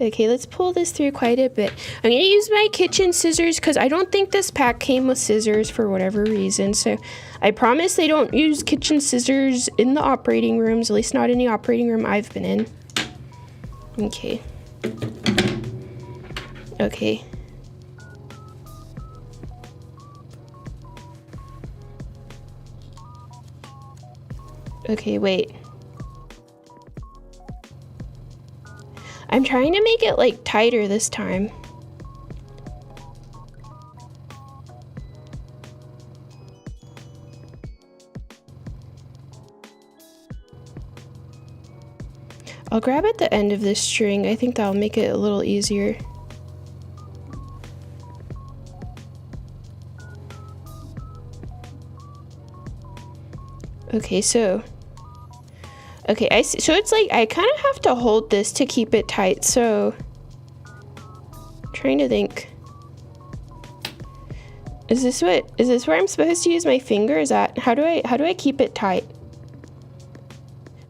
Okay, let's pull this through quite a bit. I'm going to use my kitchen scissors because I don't think this pack came with scissors for whatever reason. So I promise they don't use kitchen scissors in the operating rooms, at least not in the operating room I've been in. Okay. Okay. Okay, wait. I'm trying to make it like tighter this time. I'll grab at the end of this string. I think that'll make it a little easier. Okay, so okay, I see. So it's like I kind of have to hold this to keep it tight. So I'm trying to think. Is this where I'm supposed to use my finger? Is that how do I keep it tight?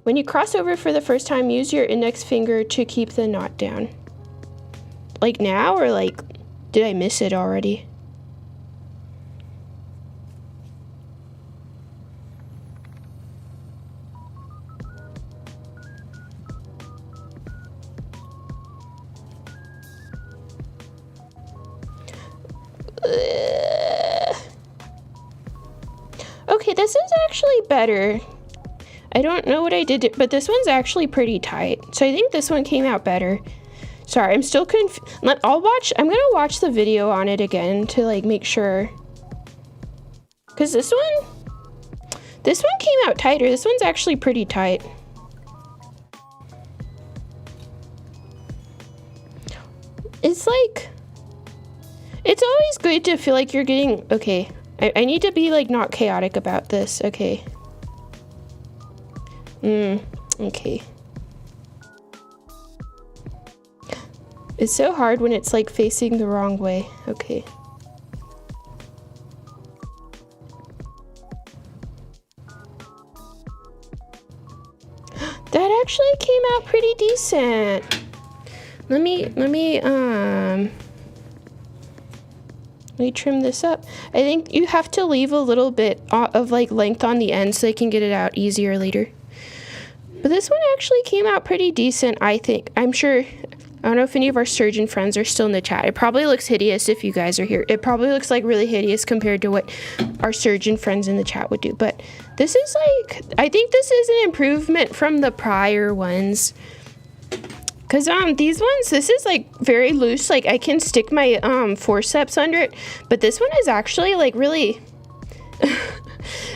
When you cross over for the first time, use your index finger to keep the knot down. Like now, or like did I miss it already? Okay, this is actually better. I don't know what I did, but this one's actually pretty tight. So I think this one came out better. Sorry, I'm still I'm gonna watch the video on it again to like make sure. Cause this one came out tighter. This one's actually pretty tight. It's like, it's always good to feel like you're getting, okay. I need to be like not chaotic about this, okay. Okay. It's so hard when it's like facing the wrong way. Okay. That actually came out pretty decent. Let me trim this up. I think you have to leave a little bit of like length on the end so they can get it out easier later. But this one actually came out pretty decent, I think. I'm sure, I don't know if any of our surgeon friends are still in the chat. It probably looks hideous if you guys are here. It probably looks like really hideous compared to what our surgeon friends in the chat would do. But this is like, I think this is an improvement from the prior ones. Cause these ones, this is like very loose. Like I can stick my forceps under it. But this one is actually like really...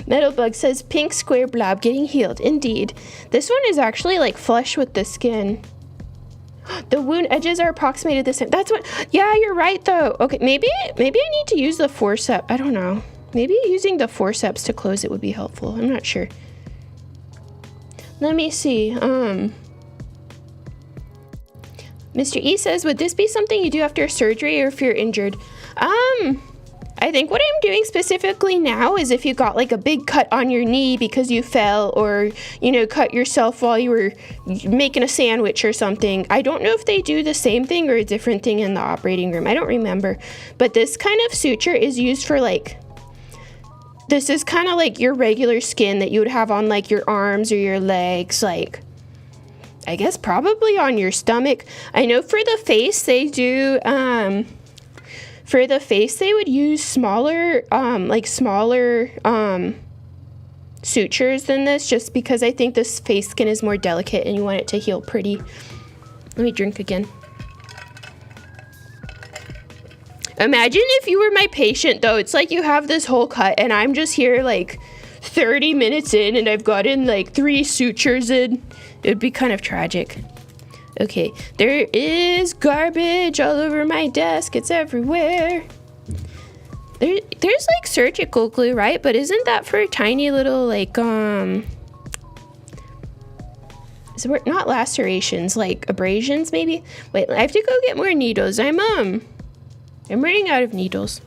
Metalbug says pink square blob getting healed. Indeed. This one is actually like flush with the skin. The wound edges are approximated the same. That's what, yeah, you're right though. Okay, maybe I need to use the forceps. I don't know. Maybe using the forceps to close it would be helpful. I'm not sure. Let me see. Mr. E says, would this be something you do after surgery or if you're injured? I think what I'm doing specifically now is if you got like a big cut on your knee because you fell or, you know, cut yourself while you were making a sandwich or something. I don't know if they do the same thing or a different thing in the operating room. I don't remember. But this kind of suture is used for like, this is kind of like your regular skin that you would have on like your arms or your legs, like, I guess probably on your stomach. I know for the face they do, for the face, they would use smaller sutures than this, just because I think this face skin is more delicate and you want it to heal pretty. Let me drink again. Imagine if you were my patient, though. It's like you have this whole cut, and I'm just here, like, 30 minutes in, and I've gotten, like, 3 sutures in. It would be kind of tragic. Okay, there is garbage all over my desk. It's everywhere. There's like surgical glue, right? But isn't that for tiny little like not lacerations, like abrasions maybe? Wait, I have to go get more needles. I'm running out of needles.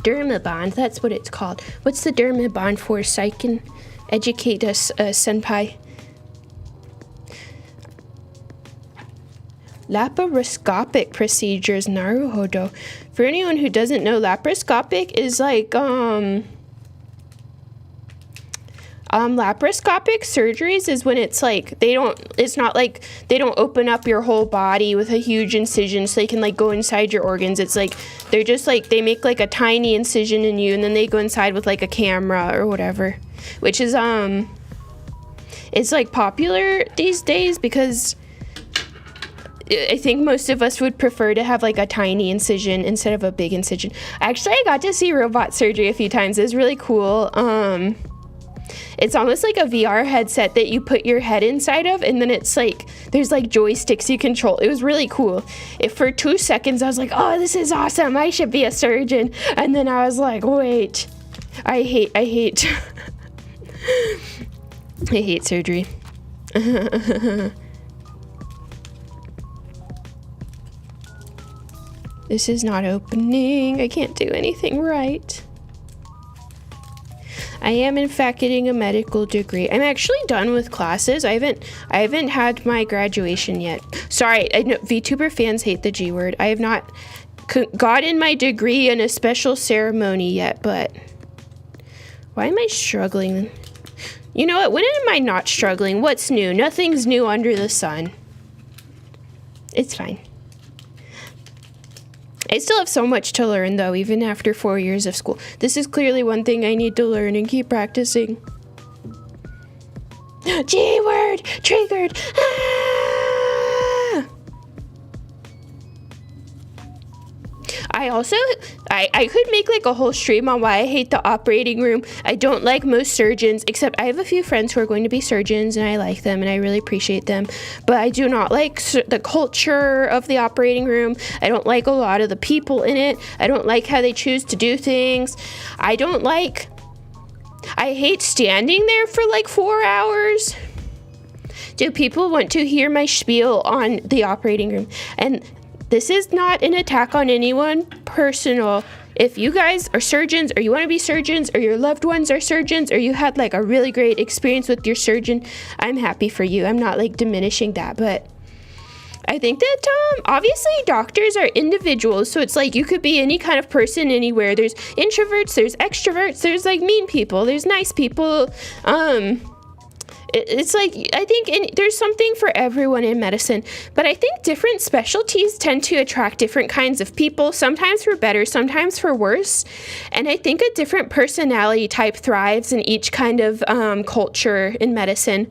Dermabond, that's what it's called. What's the Dermabond for? So I can educate us, senpai. Laparoscopic procedures, naruhodo. For anyone who doesn't know, laparoscopic is like, I'll Laparoscopic surgeries is when it's like it's not like they don't open up your whole body with a huge incision so they can like go inside your organs. It's like they're just like they make like a tiny incision in you and then they go inside with like a camera or whatever, which is it's like popular these days because I think most of us would prefer to have like a tiny incision instead of a big incision. Actually, I got to see robot surgery a few times. It was really cool. It's almost like a VR headset that you put your head inside of, and then it's like there's like joysticks you control. It was really cool. For 2 seconds I was like, oh, this is awesome, I should be a surgeon. And then I was like, wait, I hate I hate surgery. This is not opening. I can't do anything right. I am in fact getting a medical degree. I'm actually done with classes. I haven't had my graduation yet. Sorry, I know VTuber fans hate the G word. I have not gotten my degree in a special ceremony yet, but why am I struggling? You know what? When am I not struggling? What's new? Nothing's new under the sun. It's fine. I still have so much to learn, though, even after 4 years of school. This is clearly one thing I need to learn and keep practicing. G-word! Triggered! Ah! I could make like a whole stream on why I hate the operating room. I don't like most surgeons, except I have a few friends who are going to be surgeons and I like them and I really appreciate them. But I do not like the culture of the operating room. I don't like a lot of the people in it. I don't like how they choose to do things. I hate standing there for like 4 hours. Do people want to hear my spiel on the operating room? And this is not an attack on anyone personal. If you guys are surgeons or you want to be surgeons or your loved ones are surgeons or you had like a really great experience with your surgeon, I'm happy for you. I'm not like diminishing that, but I think that obviously doctors are individuals, so it's like you could be any kind of person anywhere. There's introverts, there's extroverts, there's like mean people, there's nice people. It's like, I think there's something for everyone in medicine, but I think different specialties tend to attract different kinds of people, sometimes for better, sometimes for worse. And I think a different personality type thrives in each kind of culture in medicine.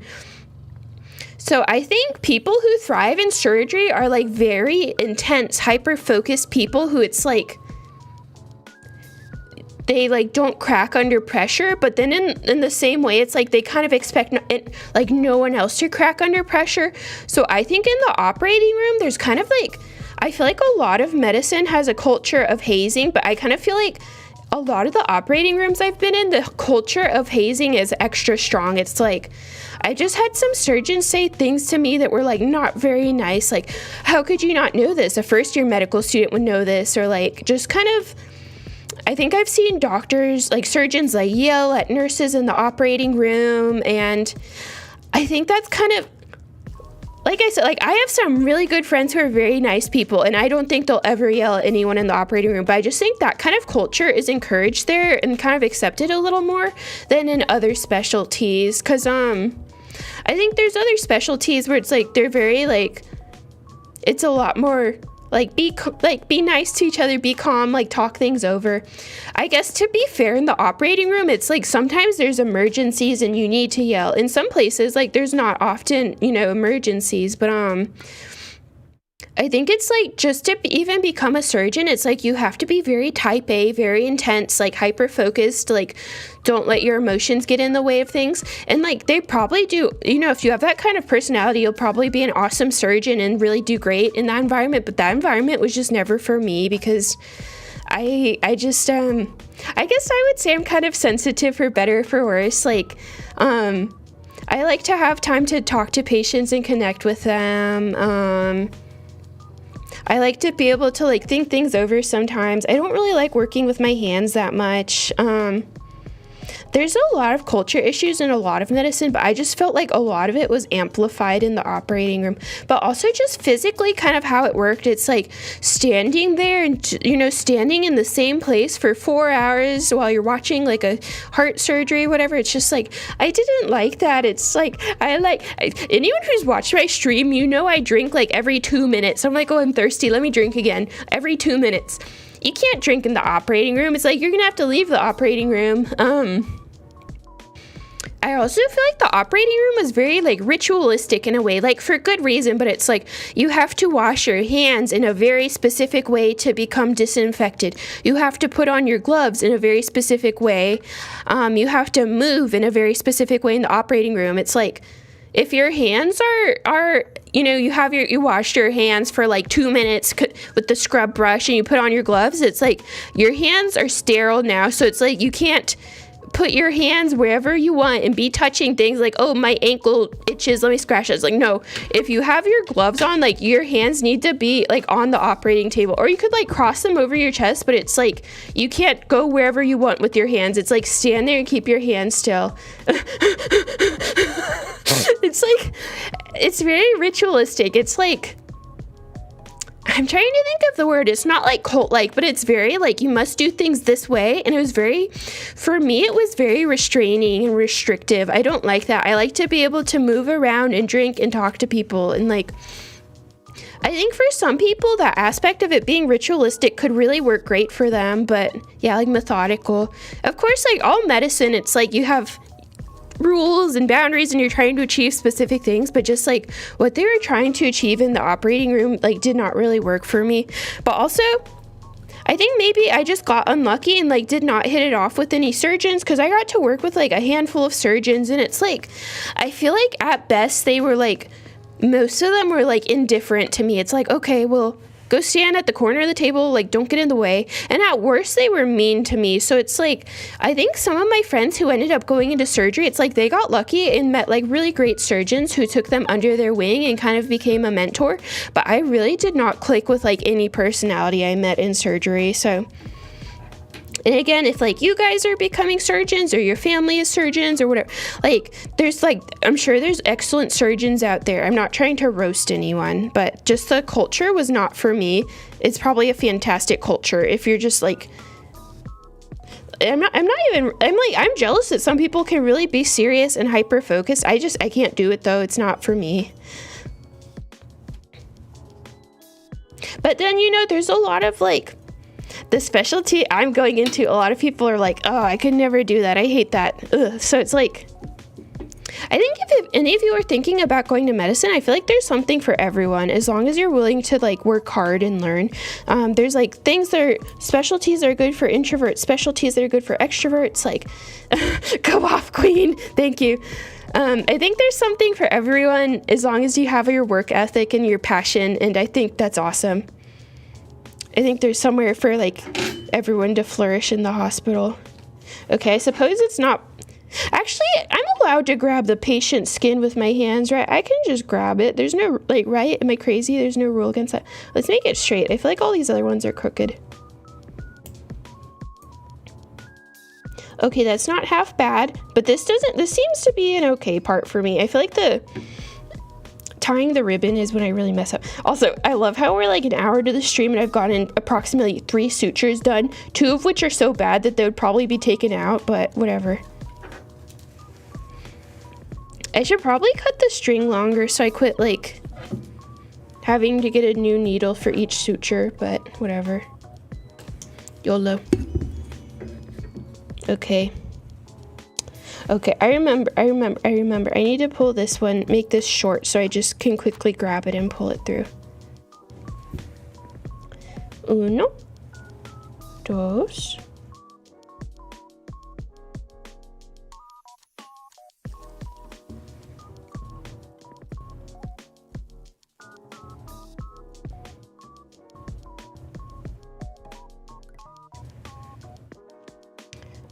So I think people who thrive in surgery are like very intense, hyper-focused people who it's like, they like don't crack under pressure, but then in the same way, it's like they kind of expect no one else to crack under pressure. So I think in the operating room, there's kind of like, I feel like a lot of medicine has a culture of hazing, but I kind of feel like a lot of the operating rooms I've been in, the culture of hazing is extra strong. It's like, I just had some surgeons say things to me that were like not very nice. Like, how could you not know this? A first-year medical student would know this, or like just kind of, I think I've seen doctors, like surgeons, like yell at nurses in the operating room, and I think that's kind of, like I said, like I have some really good friends who are very nice people, and I don't think they'll ever yell at anyone in the operating room, but I just think that kind of culture is encouraged there and kind of accepted a little more than in other specialties, because I think there's other specialties where it's like they're very like, it's a lot more like be nice to each other, be calm, like talk things over. I guess to be fair, in the operating room, it's like sometimes there's emergencies and you need to yell. In some places, like there's not often, emergencies, but I think it's like just to even become a surgeon, it's like you have to be very type A, very intense, like hyper focused, like don't let your emotions get in the way of things. And like they probably do, if you have that kind of personality, you'll probably be an awesome surgeon and really do great in that environment. But that environment was just never for me because I just I guess I would say I'm kind of sensitive for better or for worse. Like I like to have time to talk to patients and connect with them. I like to be able to like think things over sometimes. I don't really like working with my hands that much. there's a lot of culture issues in a lot of medicine, but I just felt like a lot of it was amplified in the operating room. But also just physically kind of how it worked. It's like standing there and, you know, standing in the same place for 4 hours while you're watching like a heart surgery, whatever. It's just like, I didn't like that. It's like, anyone who's watched my stream, you know, I drink like every 2 minutes. I'm like, oh, I'm thirsty. Let me drink again. Every 2 minutes. You can't drink in the operating room. It's like, you're gonna have to leave the operating room. I also feel like the operating room was very like ritualistic in a way, like for good reason, but it's like you have to wash your hands in a very specific way to become disinfected. You have to put on your gloves in a very specific way. You have to move in a very specific way in the operating room. It's like, if your hands are you know, you washed your hands for like 2 minutes with the scrub brush and you put on your gloves, it's like your hands are sterile now. So it's like you can't put your hands wherever you want and be touching things like, oh, my ankle itches, let me scratch it. It's like, no, if you have your gloves on, like your hands need to be like on the operating table, or you could like cross them over your chest, but it's like you can't go wherever you want with your hands. It's like stand there and keep your hands still. It's like, it's very ritualistic. It's like, I'm trying to think of the word. It's not like cult-like, but it's very like you must do things this way. And it was very, for me, it was very restraining and restrictive. I don't like that. I like to be able to move around and drink and talk to people. And like, I think for some people, that aspect of it being ritualistic could really work great for them. But yeah, like methodical. Of course, like all medicine, it's like you have rules and boundaries and you're trying to achieve specific things, but just like what they were trying to achieve in the operating room like did not really work for me. But also I think maybe I just got unlucky and like did not hit it off with any surgeons, because I got to work with like a handful of surgeons, and it's like I feel like at best they were like, most of them were like indifferent to me. It's like, okay, well, go stand at the corner of the table, like don't get in the way. And at worst they were mean to me. So it's like, I think some of my friends who ended up going into surgery, it's like they got lucky and met like really great surgeons who took them under their wing and kind of became a mentor. But I really did not click with like any personality I met in surgery. So, and again, if like you guys are becoming surgeons or your family is surgeons or whatever, like there's like, I'm sure there's excellent surgeons out there. I'm not trying to roast anyone, but just the culture was not for me. It's probably a fantastic culture if you're just like, I'm jealous that some people can really be serious and hyper focused. I can't do it though. It's not for me. But then, you know, there's a lot of like, the specialty I'm going into, a lot of people are like, oh, I could never do that. I hate that. Ugh. So it's like, I think if any of you are thinking about going to medicine, I feel like there's something for everyone, as long as you're willing to like work hard and learn. There's like things that are, specialties that are good for introverts, specialties that are good for extroverts. Like, go off, queen. Thank you. I think there's something for everyone, as long as you have your work ethic and your passion. And I think that's awesome. I think there's somewhere for like everyone to flourish in the hospital. Okay, I suppose it's not, actually I'm allowed to grab the patient's skin with my hands, right? I can just grab it. There's no like, right? Am I crazy? There's no rule against that. Let's make it straight. I feel like all these other ones are crooked. Okay, that's not half bad, but this seems to be an okay part for me. I feel like the tying the ribbon is when I really mess up. Also, I love how we're like an hour to the stream and I've gotten approximately 3 sutures done, 2 of which are so bad that they would probably be taken out, but whatever. I should probably cut the string longer so I quit like having to get a new needle for each suture, but whatever. YOLO. Okay. Okay, I remember. I need to pull this one, make this short so I just can quickly grab it and pull it through. 1, 2.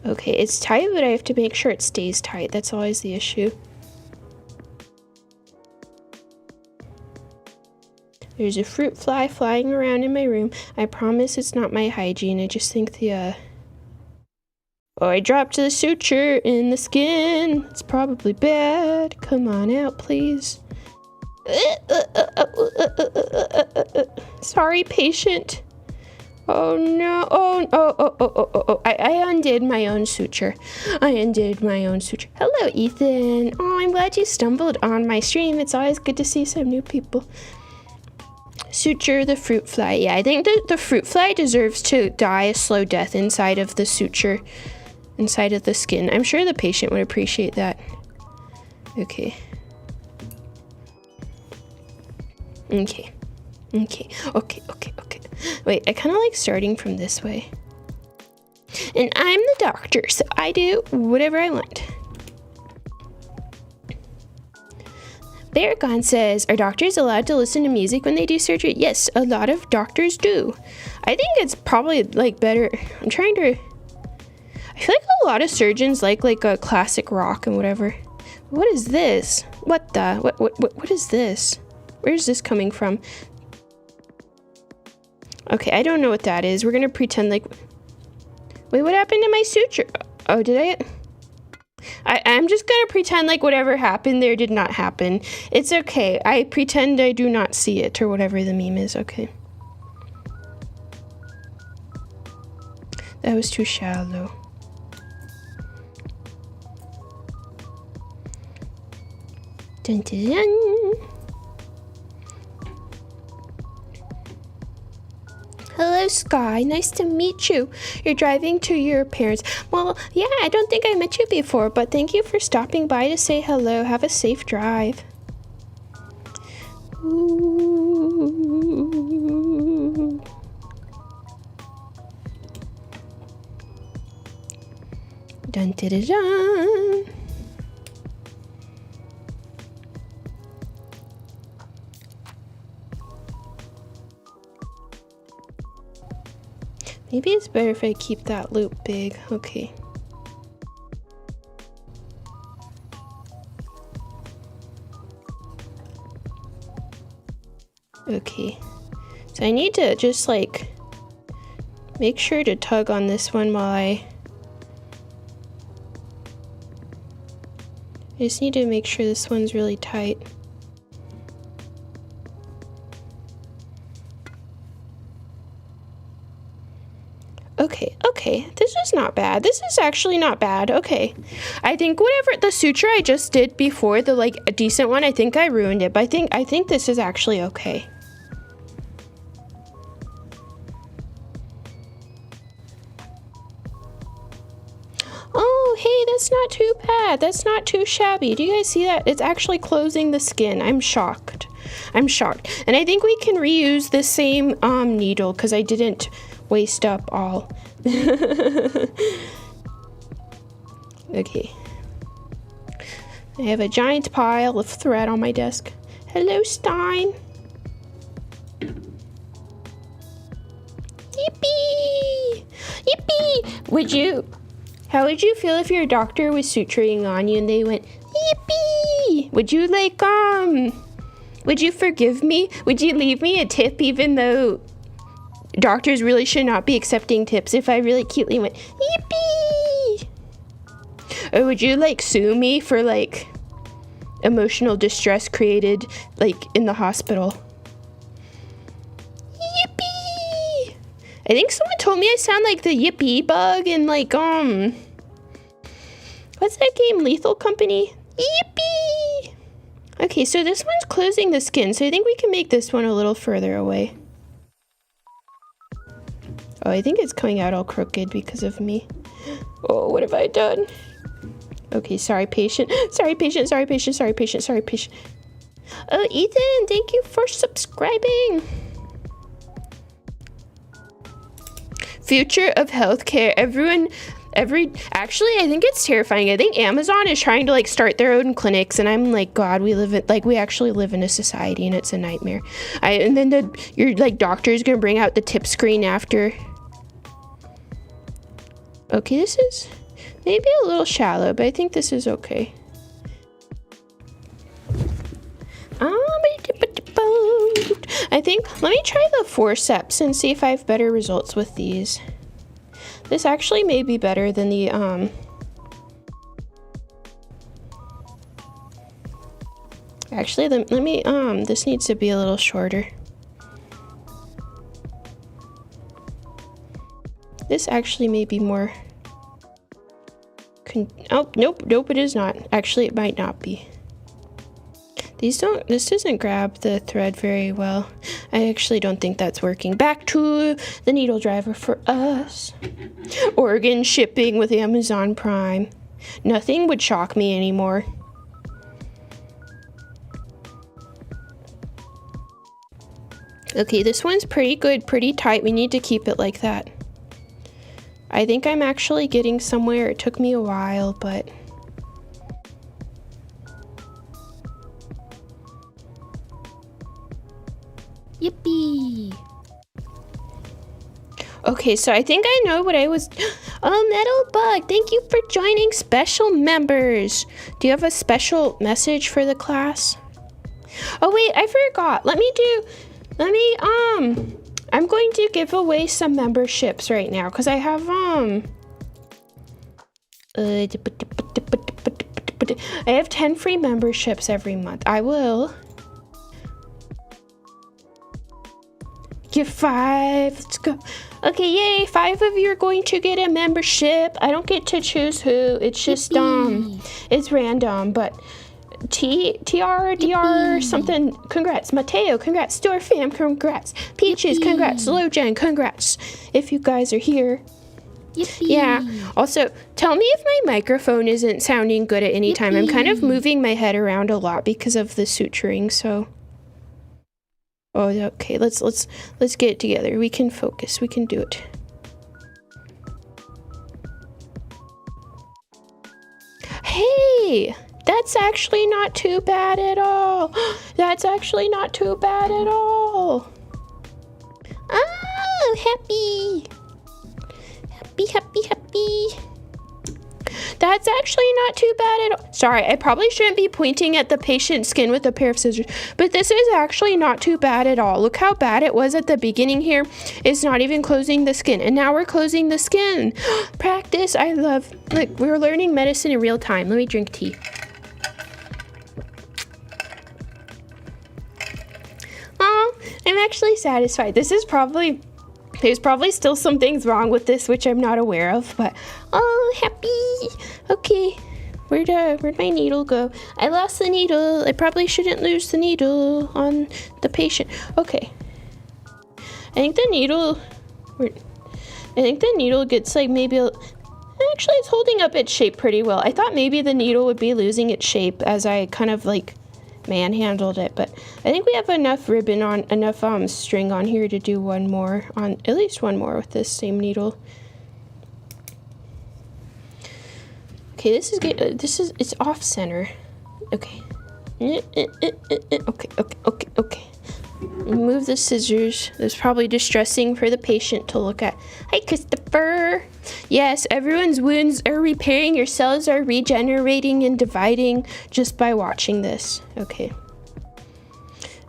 Okay, it's tight, but I have to make sure it stays tight. That's always the issue. There's a fruit fly flying around in my room. I promise it's not my hygiene. I just think the, Oh, I dropped the suture in the skin. It's probably bad. Come on out, please. Sorry, patient. Oh no. I undid my own suture. Hello, Ethan. Oh, I'm glad you stumbled on my stream. It's always good to see some new people. Suture the fruit fly. Yeah, I think the fruit fly deserves to die a slow death inside of the suture, inside of the skin. I'm sure the patient would appreciate that. Okay. Okay. Wait, I kind of like starting from this way. And I'm the doctor, so I do whatever I want. Baragon says, are doctors allowed to listen to music when they do surgery? Yes, a lot of doctors do. I think it's probably like better. I feel like a lot of surgeons like a classic rock and whatever. What is this? What is this? Where's this coming from? Okay, I don't know what that is. We're gonna pretend like... Wait, what happened to my suture? Oh, did I'm just gonna pretend like whatever happened there did not happen. It's okay. I pretend I do not see it, or whatever the meme is. Okay. That was too shallow. Dun, dun, dun. Hello, Sky. Nice to meet you. You're driving to your parents. Well, yeah, I don't think I met you before, but thank you for stopping by to say hello. Have a safe drive. Ooh. Dun, dun, dun, dun. Maybe it's better if I keep that loop big. Okay. Okay. So I need to just like make sure to tug on this one while I just need to make sure this one's really tight. Okay, this is not bad. This is actually not bad. Okay, I think whatever the suture I just did before, the like a decent one, I think I ruined it, but I think this is actually okay. Oh, hey, that's not too bad. That's not too shabby. Do you guys see that? It's actually closing the skin. I'm shocked. And I think we can reuse the same needle because I didn't waste up all. Okay. I have a giant pile of thread on my desk. Hello, Stein. Yippee! Yippee! How would you feel if your doctor was suturing on you and they went, yippee? Would you like, would you forgive me? Would you leave me a tip even though doctors really should not be accepting tips if I really cutely went, yippee? Or would you like sue me for like emotional distress created like in the hospital? Yippee! I think someone told me I sound like the yippee bug in like, what's that game, Lethal Company? Yippee! Okay, so this one's closing the skin, so I think we can make this one a little further away. Oh, I think it's coming out all crooked because of me. Oh, what have I done? Okay, sorry, patient. Sorry, patient. Oh, Ethan, thank you for subscribing. Future of healthcare. Actually, I think it's terrifying. I think Amazon is trying to like start their own clinics, and I'm like, God, we actually live in a society, and it's a nightmare. And then your like doctor is gonna bring out the tip screen after. Okay, this is maybe a little shallow, but I think this is okay. I think, let me try the forceps and see if I have better results with these. This actually may be better than the, actually, let me, this needs to be a little shorter. This actually may be more, oh, nope, it is not. Actually, it might not be. This doesn't grab the thread very well. I actually don't think that's working. Back to the needle driver for us. Oregon shipping with Amazon Prime. Nothing would shock me anymore. Okay, this one's pretty good, pretty tight. We need to keep it like that. I think I'm actually getting somewhere. It took me a while, but... Yippee! Okay, so I think I know what I was... Oh, Metal Bug, thank you for joining special members. Do you have a special message for the class? Oh, wait, I forgot. I'm going to give away some memberships right now because I have, I have 10 free memberships every month. I will give 5. Let's go. Okay, yay, 5 of you are going to get a membership. I don't get to choose who. It's just, it's random, but TR, something, congrats. Mateo, congrats. Store Fam, congrats. Peaches, congrats. Lojan, congrats. If you guys are here. Yippee. Yeah. Also, tell me if my microphone isn't sounding good at any time. I'm kind of moving my head around a lot because of the suturing, so. Oh, okay. Let's get it together. We can focus. We can do it. Hey! That's actually not too bad at all. That's actually not too bad at all. Oh, happy. Happy. That's actually not too bad at all. Sorry, I probably shouldn't be pointing at the patient's skin with a pair of scissors, but this is actually not too bad at all. Look how bad it was at the beginning here. It's not even closing the skin, and now we're closing the skin. Practice, I love, look, we're learning medicine in real time. Let me drink tea. I'm actually satisfied. There's probably still some things wrong with this which I'm not aware of, but oh, happy. Okay, where'd my needle go? I lost the needle. I probably shouldn't lose the needle on the patient. Okay, I think the needle gets like maybe actually it's holding up its shape pretty well. I thought maybe the needle would be losing its shape as I kind of like manhandled it, but I think we have enough ribbon on, enough string on here to do one more, on at least one more with this same needle. Okay, this is good. It's off center. Okay. Okay. Move the scissors. It's probably distressing for the patient to look at. Hi, Christopher. Yes, everyone's wounds are repairing. Your cells are regenerating and dividing just by watching this. Okay.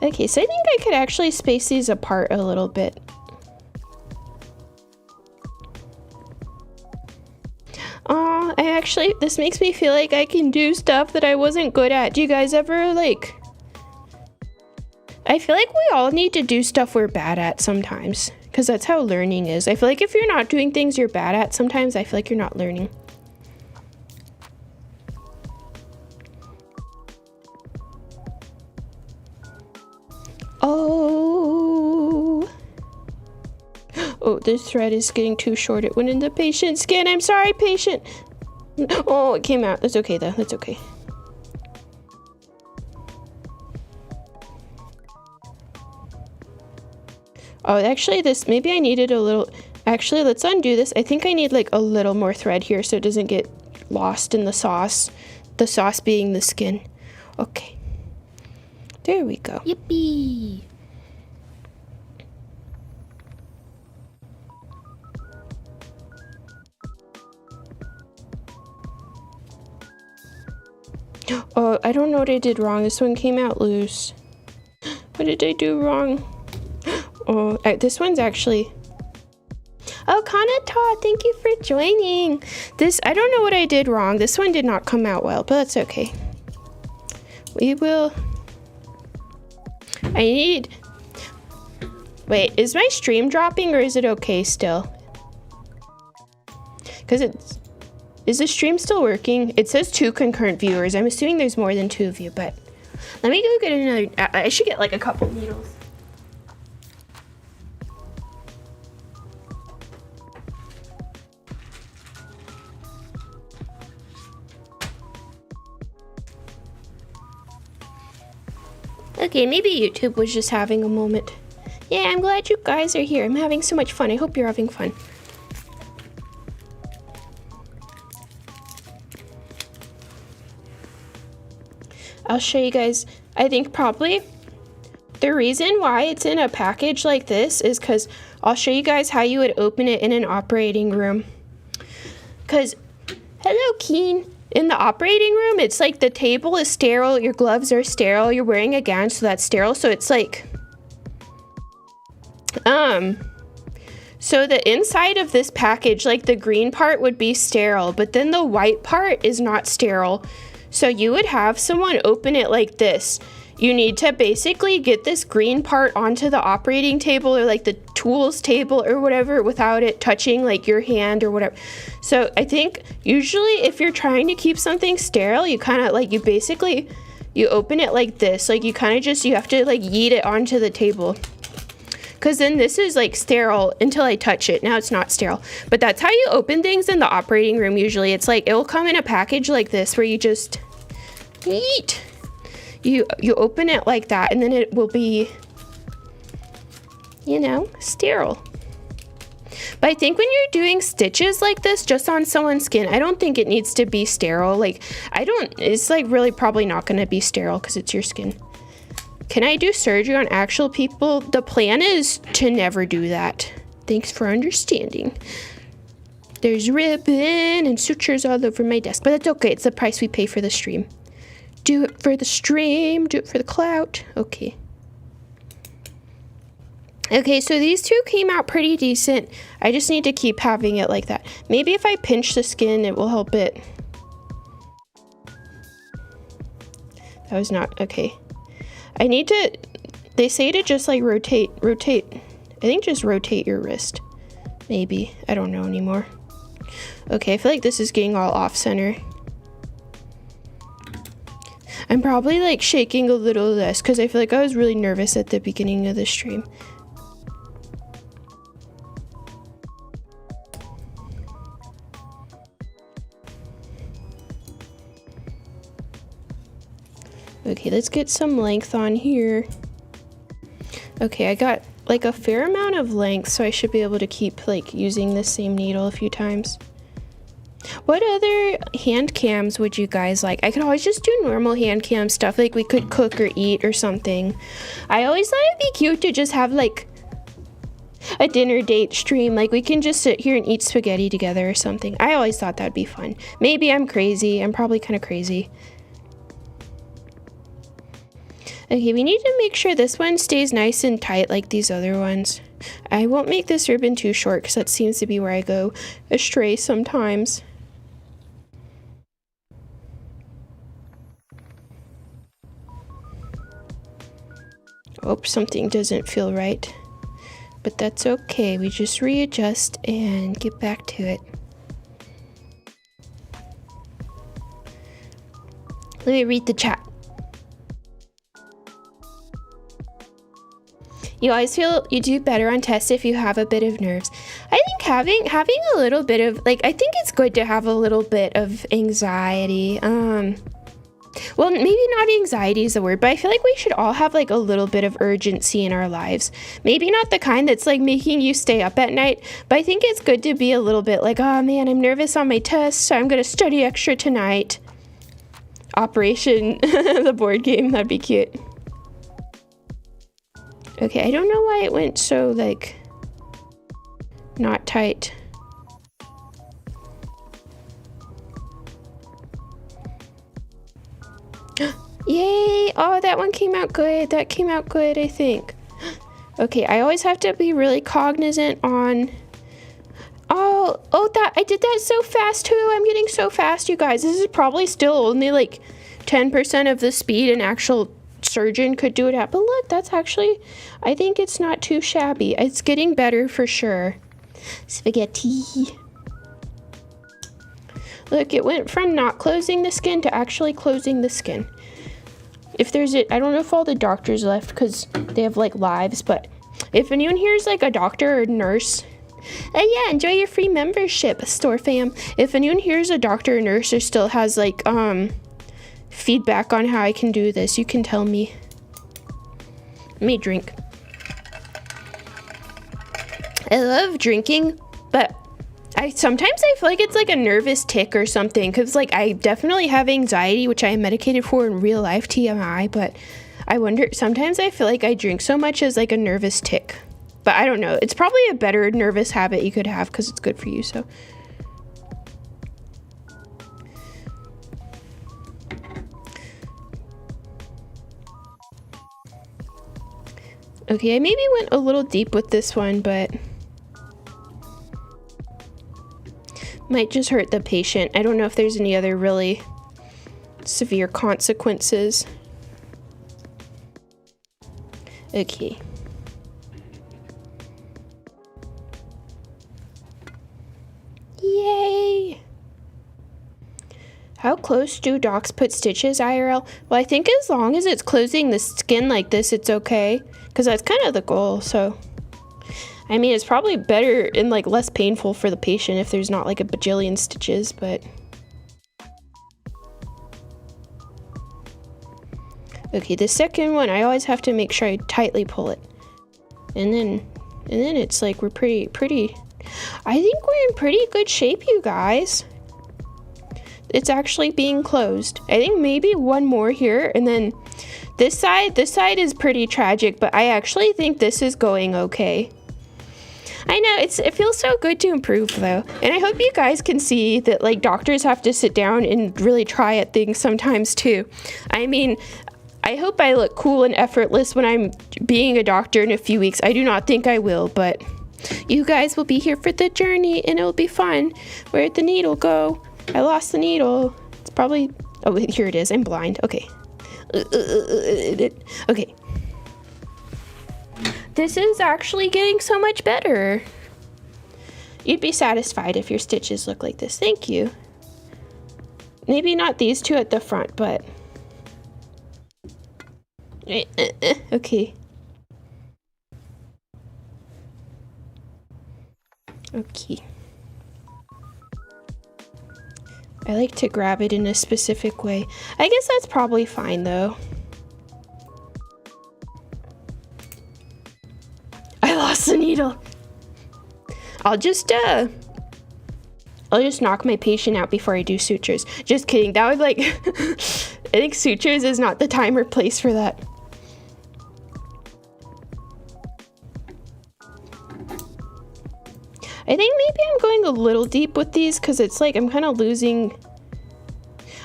Okay, so I think I could actually space these apart a little bit. This makes me feel like I can do stuff that I wasn't good at. Do you guys ever, like... I feel like we all need to do stuff we're bad at sometimes, because that's how learning is. I feel like if you're not doing things you're bad at, sometimes I feel like you're not learning. Oh, this thread is getting too short. It went in the patient's skin. I'm sorry, patient. Oh, it came out. That's okay, though. That's okay. Oh, actually, maybe I needed a little... Actually, let's undo this. I think I need, like, a little more thread here so it doesn't get lost in the sauce. The sauce being the skin. Okay. There we go. Yippee! Oh, I don't know what I did wrong. This one came out loose. What did I do wrong? Oh, this one's actually... Oh, Kanata, thank you for joining. This, I don't know what I did wrong. This one did not come out well, but that's okay. We will... I need... Wait, is my stream dropping or is it okay still? Because it's... Is the stream still working? It says 2 concurrent viewers. I'm assuming there's more than 2 of you, but... Let me go get another... I should get like a couple needles. Okay, maybe YouTube was just having a moment. Yeah, I'm glad you guys are here. I'm having so much fun. I hope you're having fun. I'll show you guys. I think probably the reason why it's in a package like this is because I'll show you guys how you would open it in an operating room. Because, hello, Keen. In the operating room, it's like the table is sterile, your gloves are sterile, you're wearing a gown, so that's sterile. So it's like, so the inside of this package, like the green part would be sterile, but then the white part is not sterile. So you would have someone open it like this. You need to basically get this green part onto the operating table or like the tools table or whatever without it touching like your hand or whatever. So I think usually if you're trying to keep something sterile, you kind of like, you open it like this. Like you kind of just, you have to like yeet it onto the table. Because then this is like sterile until I touch it. Now it's not sterile. But that's how you open things in the operating room usually. It's like, it will come in a package like this where you just yeet. You open it like that and then it will be, you know, sterile. But I think when you're doing stitches like this just on someone's skin, I don't think it needs to be sterile. Like, it's like really probably not going to be sterile because it's your skin. Can I do surgery on actual people? The plan is to never do that. Thanks for understanding. There's ribbon and sutures all over my desk, but that's okay. It's the price we pay for the stream. Do it for the stream, do it for the clout. Okay. Okay, so these 2 came out pretty decent. I just need to keep having it like that. Maybe if I pinch the skin, it will help it. That was not, okay. I need to, they say to just like rotate. I think just rotate your wrist. Maybe, I don't know anymore. Okay, I feel like this is getting all off center. I'm probably like shaking a little less because I feel like I was really nervous at the beginning of the stream. Okay, let's get some length on here. Okay, I got like a fair amount of length, so I should be able to keep like using the same needle a few times. What other hand cams would you guys like? I could always just do normal hand cam stuff, like we could cook or eat or something. I always thought it'd be cute to just have like a dinner date stream, like we can just sit here and eat spaghetti together or something. I always thought that'd be fun. Maybe I'm crazy. I'm probably kind of crazy. Okay, we need to make sure this one stays nice and tight like these other ones. I won't make this ribbon too short because that seems to be where I go astray sometimes. Oh, something doesn't feel right. But that's okay. We just readjust and get back to it. Let me read the chat. You always feel you do better on tests if you have a bit of nerves. I think having a little bit of, like, I think it's good to have a little bit of anxiety. Well, maybe not anxiety is the word, but I feel like we should all have like a little bit of urgency in our lives. Maybe not the kind that's like making you stay up at night, but I think it's good to be a little bit like, oh man, I'm nervous on my test, so I'm gonna study extra tonight. Operation the board game, that'd be cute. Okay, I don't know why it went so like not tight. Yay! Oh, that one came out good. That came out good, I think. Okay, I always have to be really cognizant on Oh, that I did that so fast too. I'm getting so fast, you guys. This is probably still only like 10% of the speed an actual surgeon could do it at. But look, that's actually, I think it's not too shabby. It's getting better for sure. Spaghetti. Look, it went from not closing the skin to actually closing the skin. If there's I don't know if all the doctors left because they have like lives, but if anyone here is like a doctor or nurse, yeah, enjoy your free membership, store fam. If anyone here is a doctor or nurse or still has like feedback on how I can do this, you can tell me. Let me drink. I love drinking, but sometimes I feel like it's like a nervous tick or something, because like I definitely have anxiety, which I am medicated for in real life, TMI, but I wonder, sometimes I feel like I drink so much as like a nervous tick. But I don't know. It's probably a better nervous habit you could have because it's good for you, so. Okay, I maybe went a little deep with this one, but might just hurt the patient. I don't know if there's any other really severe consequences. Okay. Yay! How close do docs put stitches, IRL? Well, I think as long as it's closing the skin like this, it's okay. Because that's kind of the goal, so. I mean, it's probably better and like less painful for the patient if there's not like a bajillion stitches, but. Okay, the second one, I always have to make sure I tightly pull it. And then it's like we're pretty, I think we're in pretty good shape, you guys. It's actually being closed. I think maybe one more here, and then this side is pretty tragic, but I actually think this is going okay. I know, it feels so good to improve though. And I hope you guys can see that like doctors have to sit down and really try at things sometimes too. I mean, I hope I look cool and effortless when I'm being a doctor in a few weeks. I do not think I will, but you guys will be here for the journey and it'll be fun. Where'd the needle go? I lost the needle. It's probably, oh, here it is. I'm blind. Okay. Okay. This is actually getting so much better. You'd be satisfied if your stitches look like this. Thank you. Maybe not these two at the front, but. Okay. Okay. I like to grab it in a specific way. I guess that's probably fine though. I lost the needle. I'll just knock my patient out before I do sutures. Just kidding. That would like I think sutures is not the time or place for that. I think maybe I'm going a little deep with these because it's like I'm kind of losing.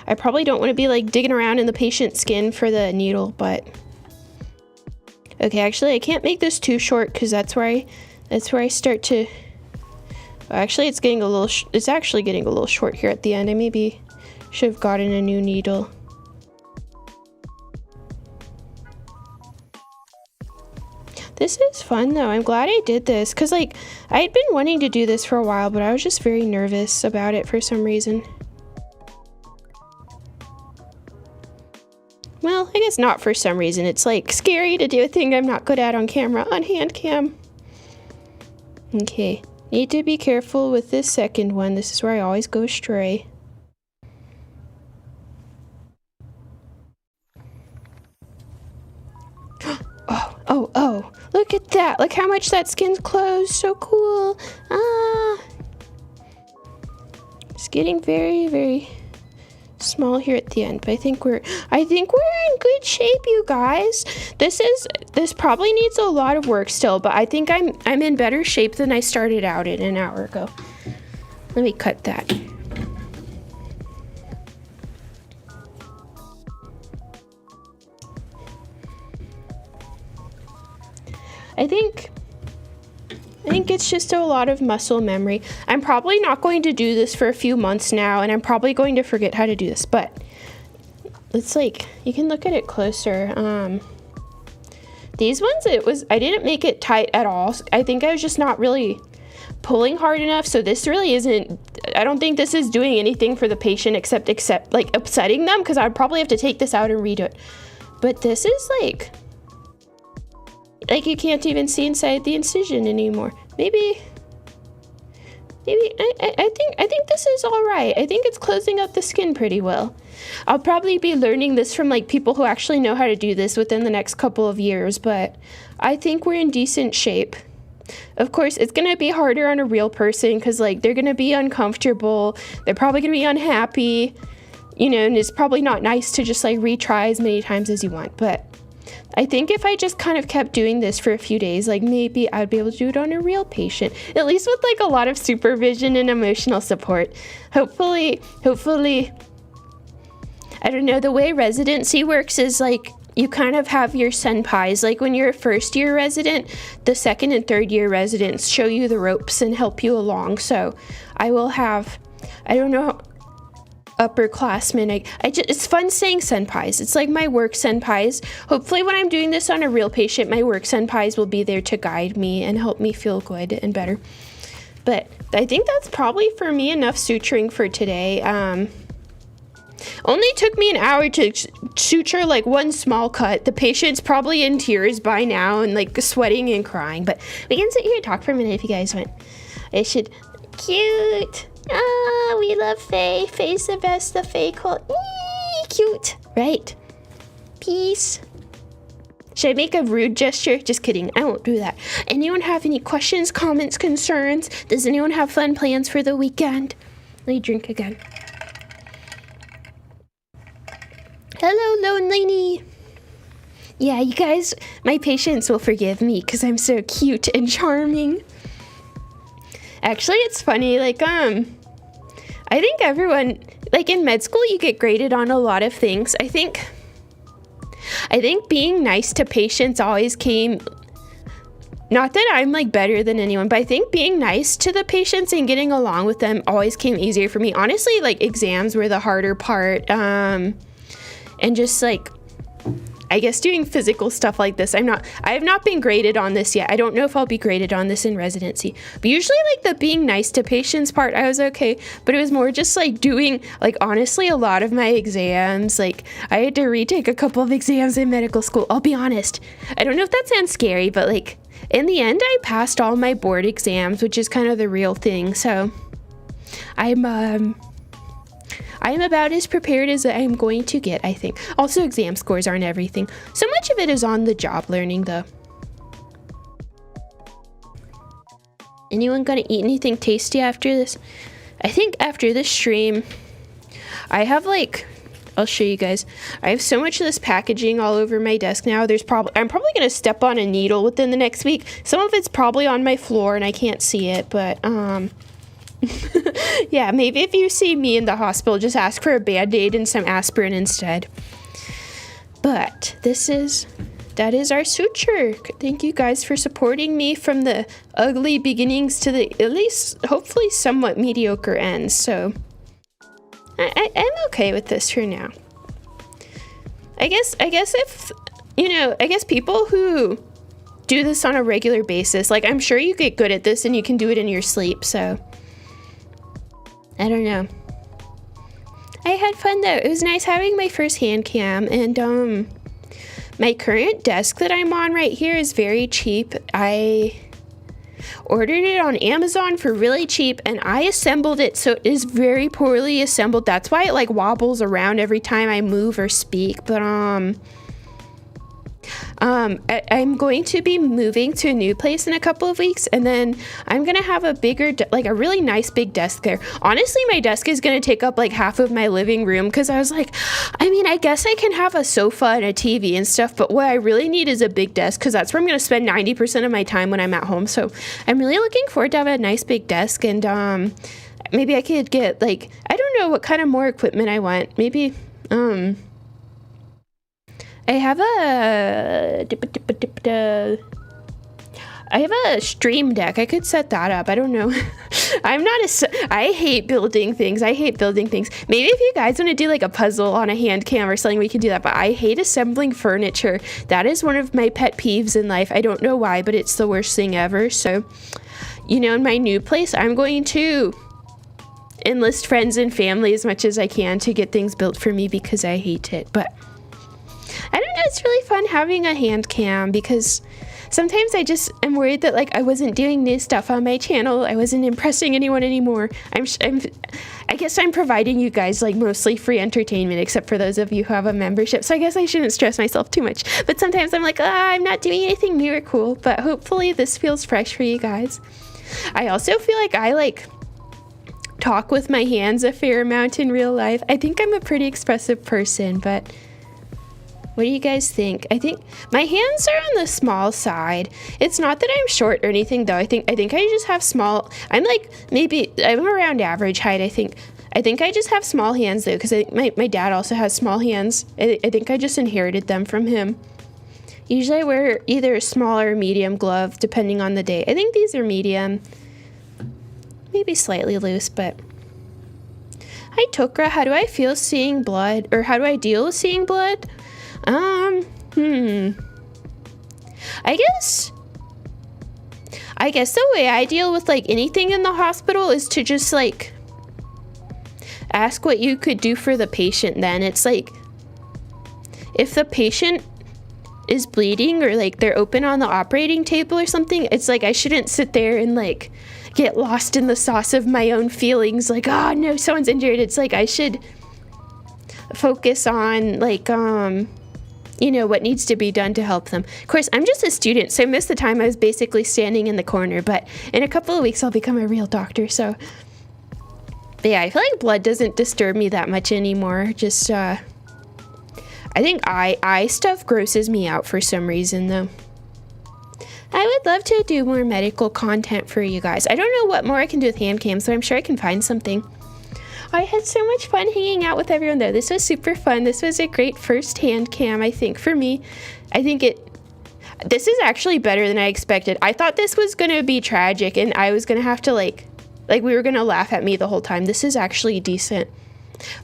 I probably don't want to be like digging around in the patient's skin for the needle, but okay, actually I can't make this too short because that's where I start to. Well, actually, it's getting a little. It's actually getting a little short here at the end. I maybe should have gotten a new needle. This is fun though. I'm glad I did this because like I had been wanting to do this for a while, but I was just very nervous about it for some reason. Well, I guess not for some reason. It's like scary to do a thing I'm not good at on camera, on Handcam. Okay, need to be careful with this second one. This is where I always go astray. Oh, look at that. Look how much that skin's closed. So cool. Ah. It's getting very, very small here at the end, but I think we're in good shape, you guys. This probably needs a lot of work still, but I think I'm in better shape than I started out in an hour ago. Let me cut that. I I think it's just a lot of muscle memory. I'm probably not going to do this for a few months now, and I'm probably going to forget how to do this, but it's like, you can look at it closer. These ones, I didn't make it tight at all. I think I was just not really pulling hard enough, so this really isn't, I don't think this is doing anything for the patient except like upsetting them, because I'd probably have to take this out and redo it. But this is like you can't even see inside the incision anymore. Maybe I think this is all right. I think it's closing up the skin pretty well. I'll probably be learning this from like people who actually know how to do this within the next couple of years, but I think we're in decent shape. Of course, it's gonna be harder on a real person because like they're gonna be uncomfortable. They're probably gonna be unhappy, you know, and it's probably not nice to just like retry as many times as you want. But I think if I just kind of kept doing this for a few days, like maybe I'd be able to do it on a real patient, at least with like a lot of supervision and emotional support. Hopefully, I don't know, the way residency works is like you kind of have your senpais. Like when you're a first year resident, the second and third year residents show you the ropes and help you along. So I will have, I don't know, upperclassmen. It's fun saying senpais. It's like my work senpais. Hopefully when I'm doing this on a real patient, my work senpais will be there to guide me and help me feel good and better. But I think that's probably for me enough suturing for today. Only took me an hour to suture like one small cut. The patient's probably in tears by now and like sweating and crying, but we can sit here and talk for a minute if you guys want. I should. Cute. Ah, we love Faye. Faye's the best. The Faye call. Cute. Right. Peace. Should I make a rude gesture? Just kidding. I won't do that. Anyone have any questions, comments, concerns? Does anyone have fun plans for the weekend? Let me drink again. Hello, Lone Lady. Yeah, you guys, my patients will forgive me because I'm so cute and charming. Actually, it's funny, like, I think everyone, like in med school, you get graded on a lot of things. I think being nice to patients always came, not that I'm like better than anyone, but I think being nice to the patients and getting along with them always came easier for me. Honestly, like exams were the harder part, and just like, I guess doing physical stuff like this, I have not been graded on this yet. I don't know if I'll be graded on this in residency, but usually like the being nice to patients part, I was okay, but it was more just like doing, like honestly, a lot of my exams, like I had to retake a couple of exams in medical school. I'll be honest. I don't know if that sounds scary, but like in the end, I passed all my board exams, which is kind of the real thing. So I'm about as prepared as I'm going to get, I think. Also, exam scores aren't everything. So much of it is on the job learning, though. Anyone gonna eat anything tasty after this? I think after this stream, I have like, I'll show you guys. I have so much of this packaging all over my desk now. I'm probably gonna step on a needle within the next week. Some of it's probably on my floor and I can't see it, but yeah, maybe if you see me in the hospital, just ask for a Band-Aid and some aspirin instead. But that is our suture. Thank you guys for supporting me from the ugly beginnings to the, at least, hopefully somewhat mediocre ends. So I'm okay with this for now. I guess if, you know, I guess people who do this on a regular basis, like I'm sure you get good at this and you can do it in your sleep, so I don't know. I had fun though. It was nice having my first hand cam, and my current desk that I'm on right here is very cheap. I ordered it on Amazon for really cheap, and I assembled it, so it is very poorly assembled. That's why it like wobbles around every time I move or speak. But I'm going to be moving to a new place in a couple of weeks, and then I'm gonna have a bigger, like a really nice big desk there. Honestly, my desk is gonna take up like half of my living room, because I was like, I mean, I guess I can have a sofa and a TV and stuff, but what I really need is a big desk, because that's where I'm gonna spend 90% of my time when I'm at home. So I'm really looking forward to have a nice big desk, and maybe I could get like, I don't know what kind of more equipment I want. Maybe I have I have a stream deck. I could set that up. I don't know. I hate building things. Maybe if you guys want to do like a puzzle on a hand cam or something, we can do that. But I hate assembling furniture. That is one of my pet peeves in life. I don't know why, but it's the worst thing ever. So, you know, in my new place, I'm going to enlist friends and family as much as I can to get things built for me because I hate it. But I don't know. It's really fun having a hand cam because sometimes I just am worried that like I wasn't doing new stuff on my channel. I wasn't impressing anyone anymore. I guess I'm providing you guys like mostly free entertainment, except for those of you who have a membership. So I guess I shouldn't stress myself too much. But sometimes I'm like, I'm not doing anything new or cool. But hopefully this feels fresh for you guys. I also feel like I like talk with my hands a fair amount in real life. I think I'm a pretty expressive person, but what do you guys think? I think my hands are on the small side. It's not that I'm short or anything though. I think I just have small. I'm around average height. I think I just have small hands though, because my dad also has small hands. I think I just inherited them from him. Usually I wear either a small or medium glove depending on the day. I think these are medium. Maybe slightly loose, but hi Tokra, how do I feel seeing blood? Or how do I deal with seeing blood? I guess the way I deal with like anything in the hospital is to just like ask what you could do for the patient. Then it's like if the patient is bleeding or like they're open on the operating table or something, it's like I shouldn't sit there and like get lost in the sauce of my own feelings like, oh no, someone's injured. It's like I should focus on like you know, what needs to be done to help them. Of course, I'm just a student, so most of the time I was basically standing in the corner, but in a couple of weeks I'll become a real doctor. So but yeah, I feel like blood doesn't disturb me that much anymore. Just I think eye stuff grosses me out for some reason though. I would love to do more medical content for you guys. I don't know what more I can do with hand cam, so I'm sure I can find something. I had so much fun hanging out with everyone though. This was super fun. This was a great first hand cam, I think, for me. This is actually better than I expected. I thought this was gonna be tragic and I was gonna have to like we were gonna laugh at me the whole time. This is actually decent.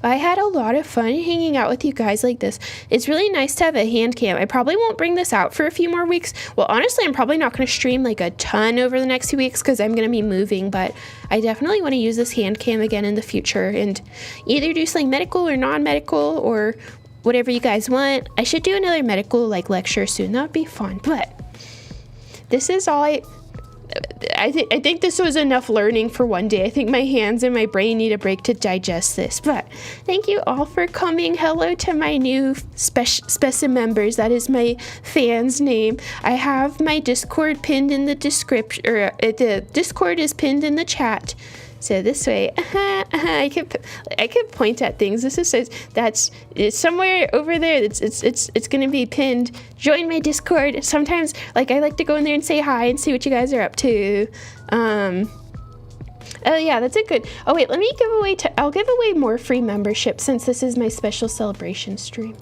I had a lot of fun hanging out with you guys like this. It's really nice to have a hand cam. I probably won't bring this out for a few more weeks. Well, honestly, I'm probably not going to stream like a ton over the next few weeks because I'm going to be moving, but I definitely want to use this hand cam again in the future and either do something medical or non-medical or whatever you guys want. I should do another medical like lecture soon. That would be fun, but this is all I think this was enough learning for one day. I think my hands and my brain need a break to digest this. But thank you all for coming. Hello to my new specimen members. That is my fan's name. I have my Discord pinned in the description, or the Discord is pinned in the chat. So this way, I could point at things. This is it's somewhere over there. It's gonna be pinned. Join my Discord. Sometimes, like I like to go in there and say hi and see what you guys are up to. Oh yeah, that's a good. Oh wait, let me give away. I'll give away more free memberships since this is my special celebration stream.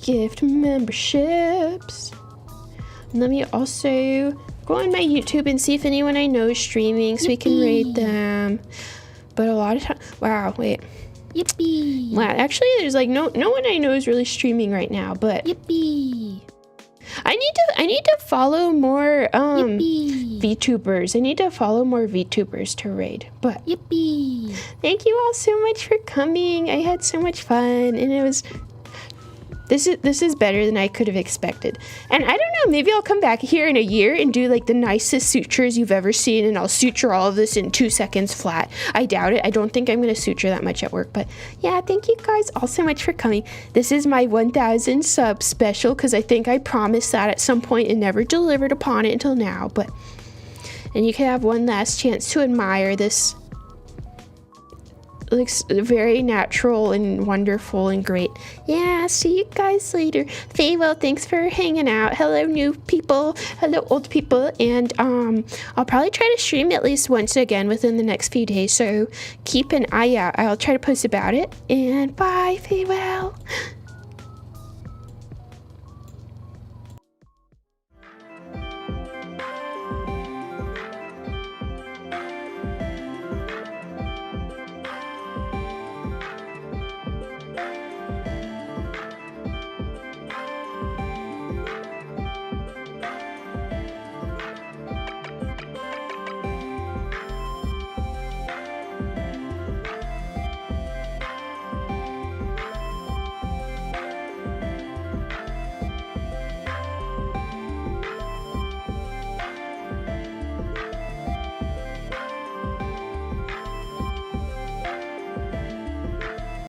Gift memberships. Let me also go on my YouTube and see if anyone I know is streaming so we can rate them. But a lot of time, wow, wait. Yippee. Wow, actually there's like no one I know is really streaming right now, but Yippee. I need to follow more VTubers. I need to follow more VTubers to raid. But Yippee. Thank you all so much for coming. I had so much fun and it was This is better than I could have expected. And I don't know, maybe I'll come back here in a year and do like the nicest sutures you've ever seen and I'll suture all of this in 2 seconds flat. I doubt it. I don't think I'm going to suture that much at work. But yeah, thank you guys all so much for coming. This is my 1,000 sub special because I think I promised that at some point and never delivered upon it until now. And you can have one last chance to admire this. Looks very natural and wonderful and great. Yeah, see you guys later. Faye, well, thanks for hanging out. Hello, new people. Hello, old people. And I'll probably try to stream at least once again within the next few days. So keep an eye out. I'll try to post about it. And bye, Faye, well.